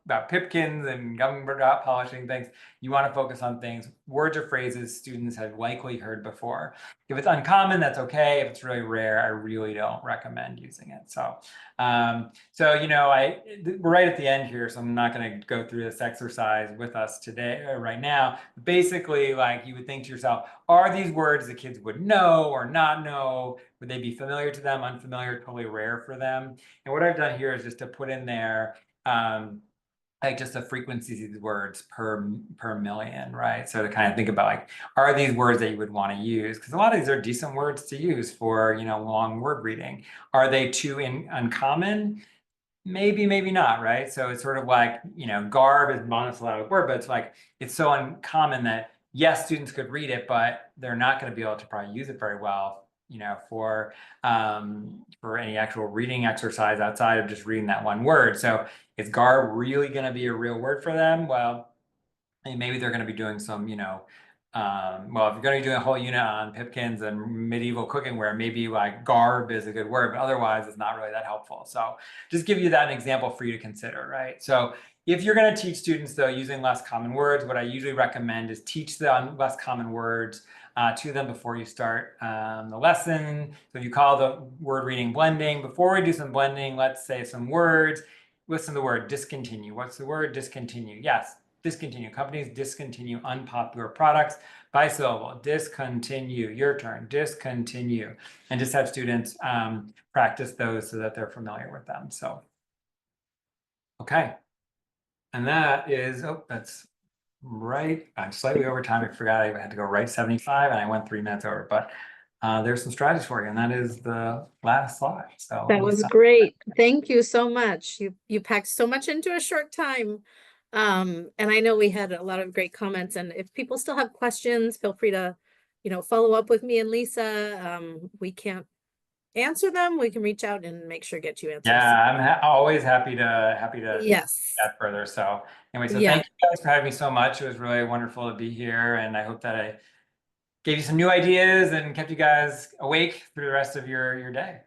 about pipkins and gumdrop polishing things. You want to focus on things, words or phrases students have likely heard before. If it's uncommon, that's okay. If it's really rare, I really don't recommend using it. So, we're right at the end here, so I'm not going to go through this exercise with us today, right now. Basically, like, you would think to yourself, are these words the kids would know or not know? Would they be familiar to them, unfamiliar, totally rare for them? And what I've done here is just to put in there, like just the frequencies of these words per million, right? So to kind of think about like, are these words that you would want to use? Because a lot of these are decent words to use for, long word reading. Are they too uncommon? Maybe, maybe not, right? So it's sort of like, garb is a monosyllabic word, but it's like, it's so uncommon that yes, students could read it, but they're not going to be able to probably use it very well, for any actual reading exercise outside of just reading that one word. So is garb really going to be a real word for them? Well, and maybe they're going to be doing some, well, if you're going to be doing a whole unit on pipkins and medieval cookingware, maybe like garb is a good word, but otherwise it's not really that helpful. So just give you that an example for you to consider, right? So if you're going to teach students, though, using less common words, what I usually recommend is teach them less common words to them before you start the lesson. So you call the word reading blending. Before we do some blending, let's say some words. Listen to the word discontinue. What's the word discontinue? Yes, discontinue. Companies discontinue unpopular products by syllable. Discontinue. Your turn. Discontinue. And just have students practice those so that they're familiar with them. So, okay. And that is, that's right. I'm slightly over time. I forgot I had to go right 75 and I went 3 minutes over, but there's some strategies for you. And that is the last slide. So that was great. Thank you so much. You packed so much into a short time. And I know we had a lot of great comments, and if people still have questions, feel free to, follow up with me and Lisa. We can't answer them. We can reach out and make sure get you answers. Yeah, I'm always happy to Yes. chat further. So anyway, so Yeah. thank you guys for having me so much. It was really wonderful to be here, and I hope that I gave you some new ideas and kept you guys awake through the rest of your day.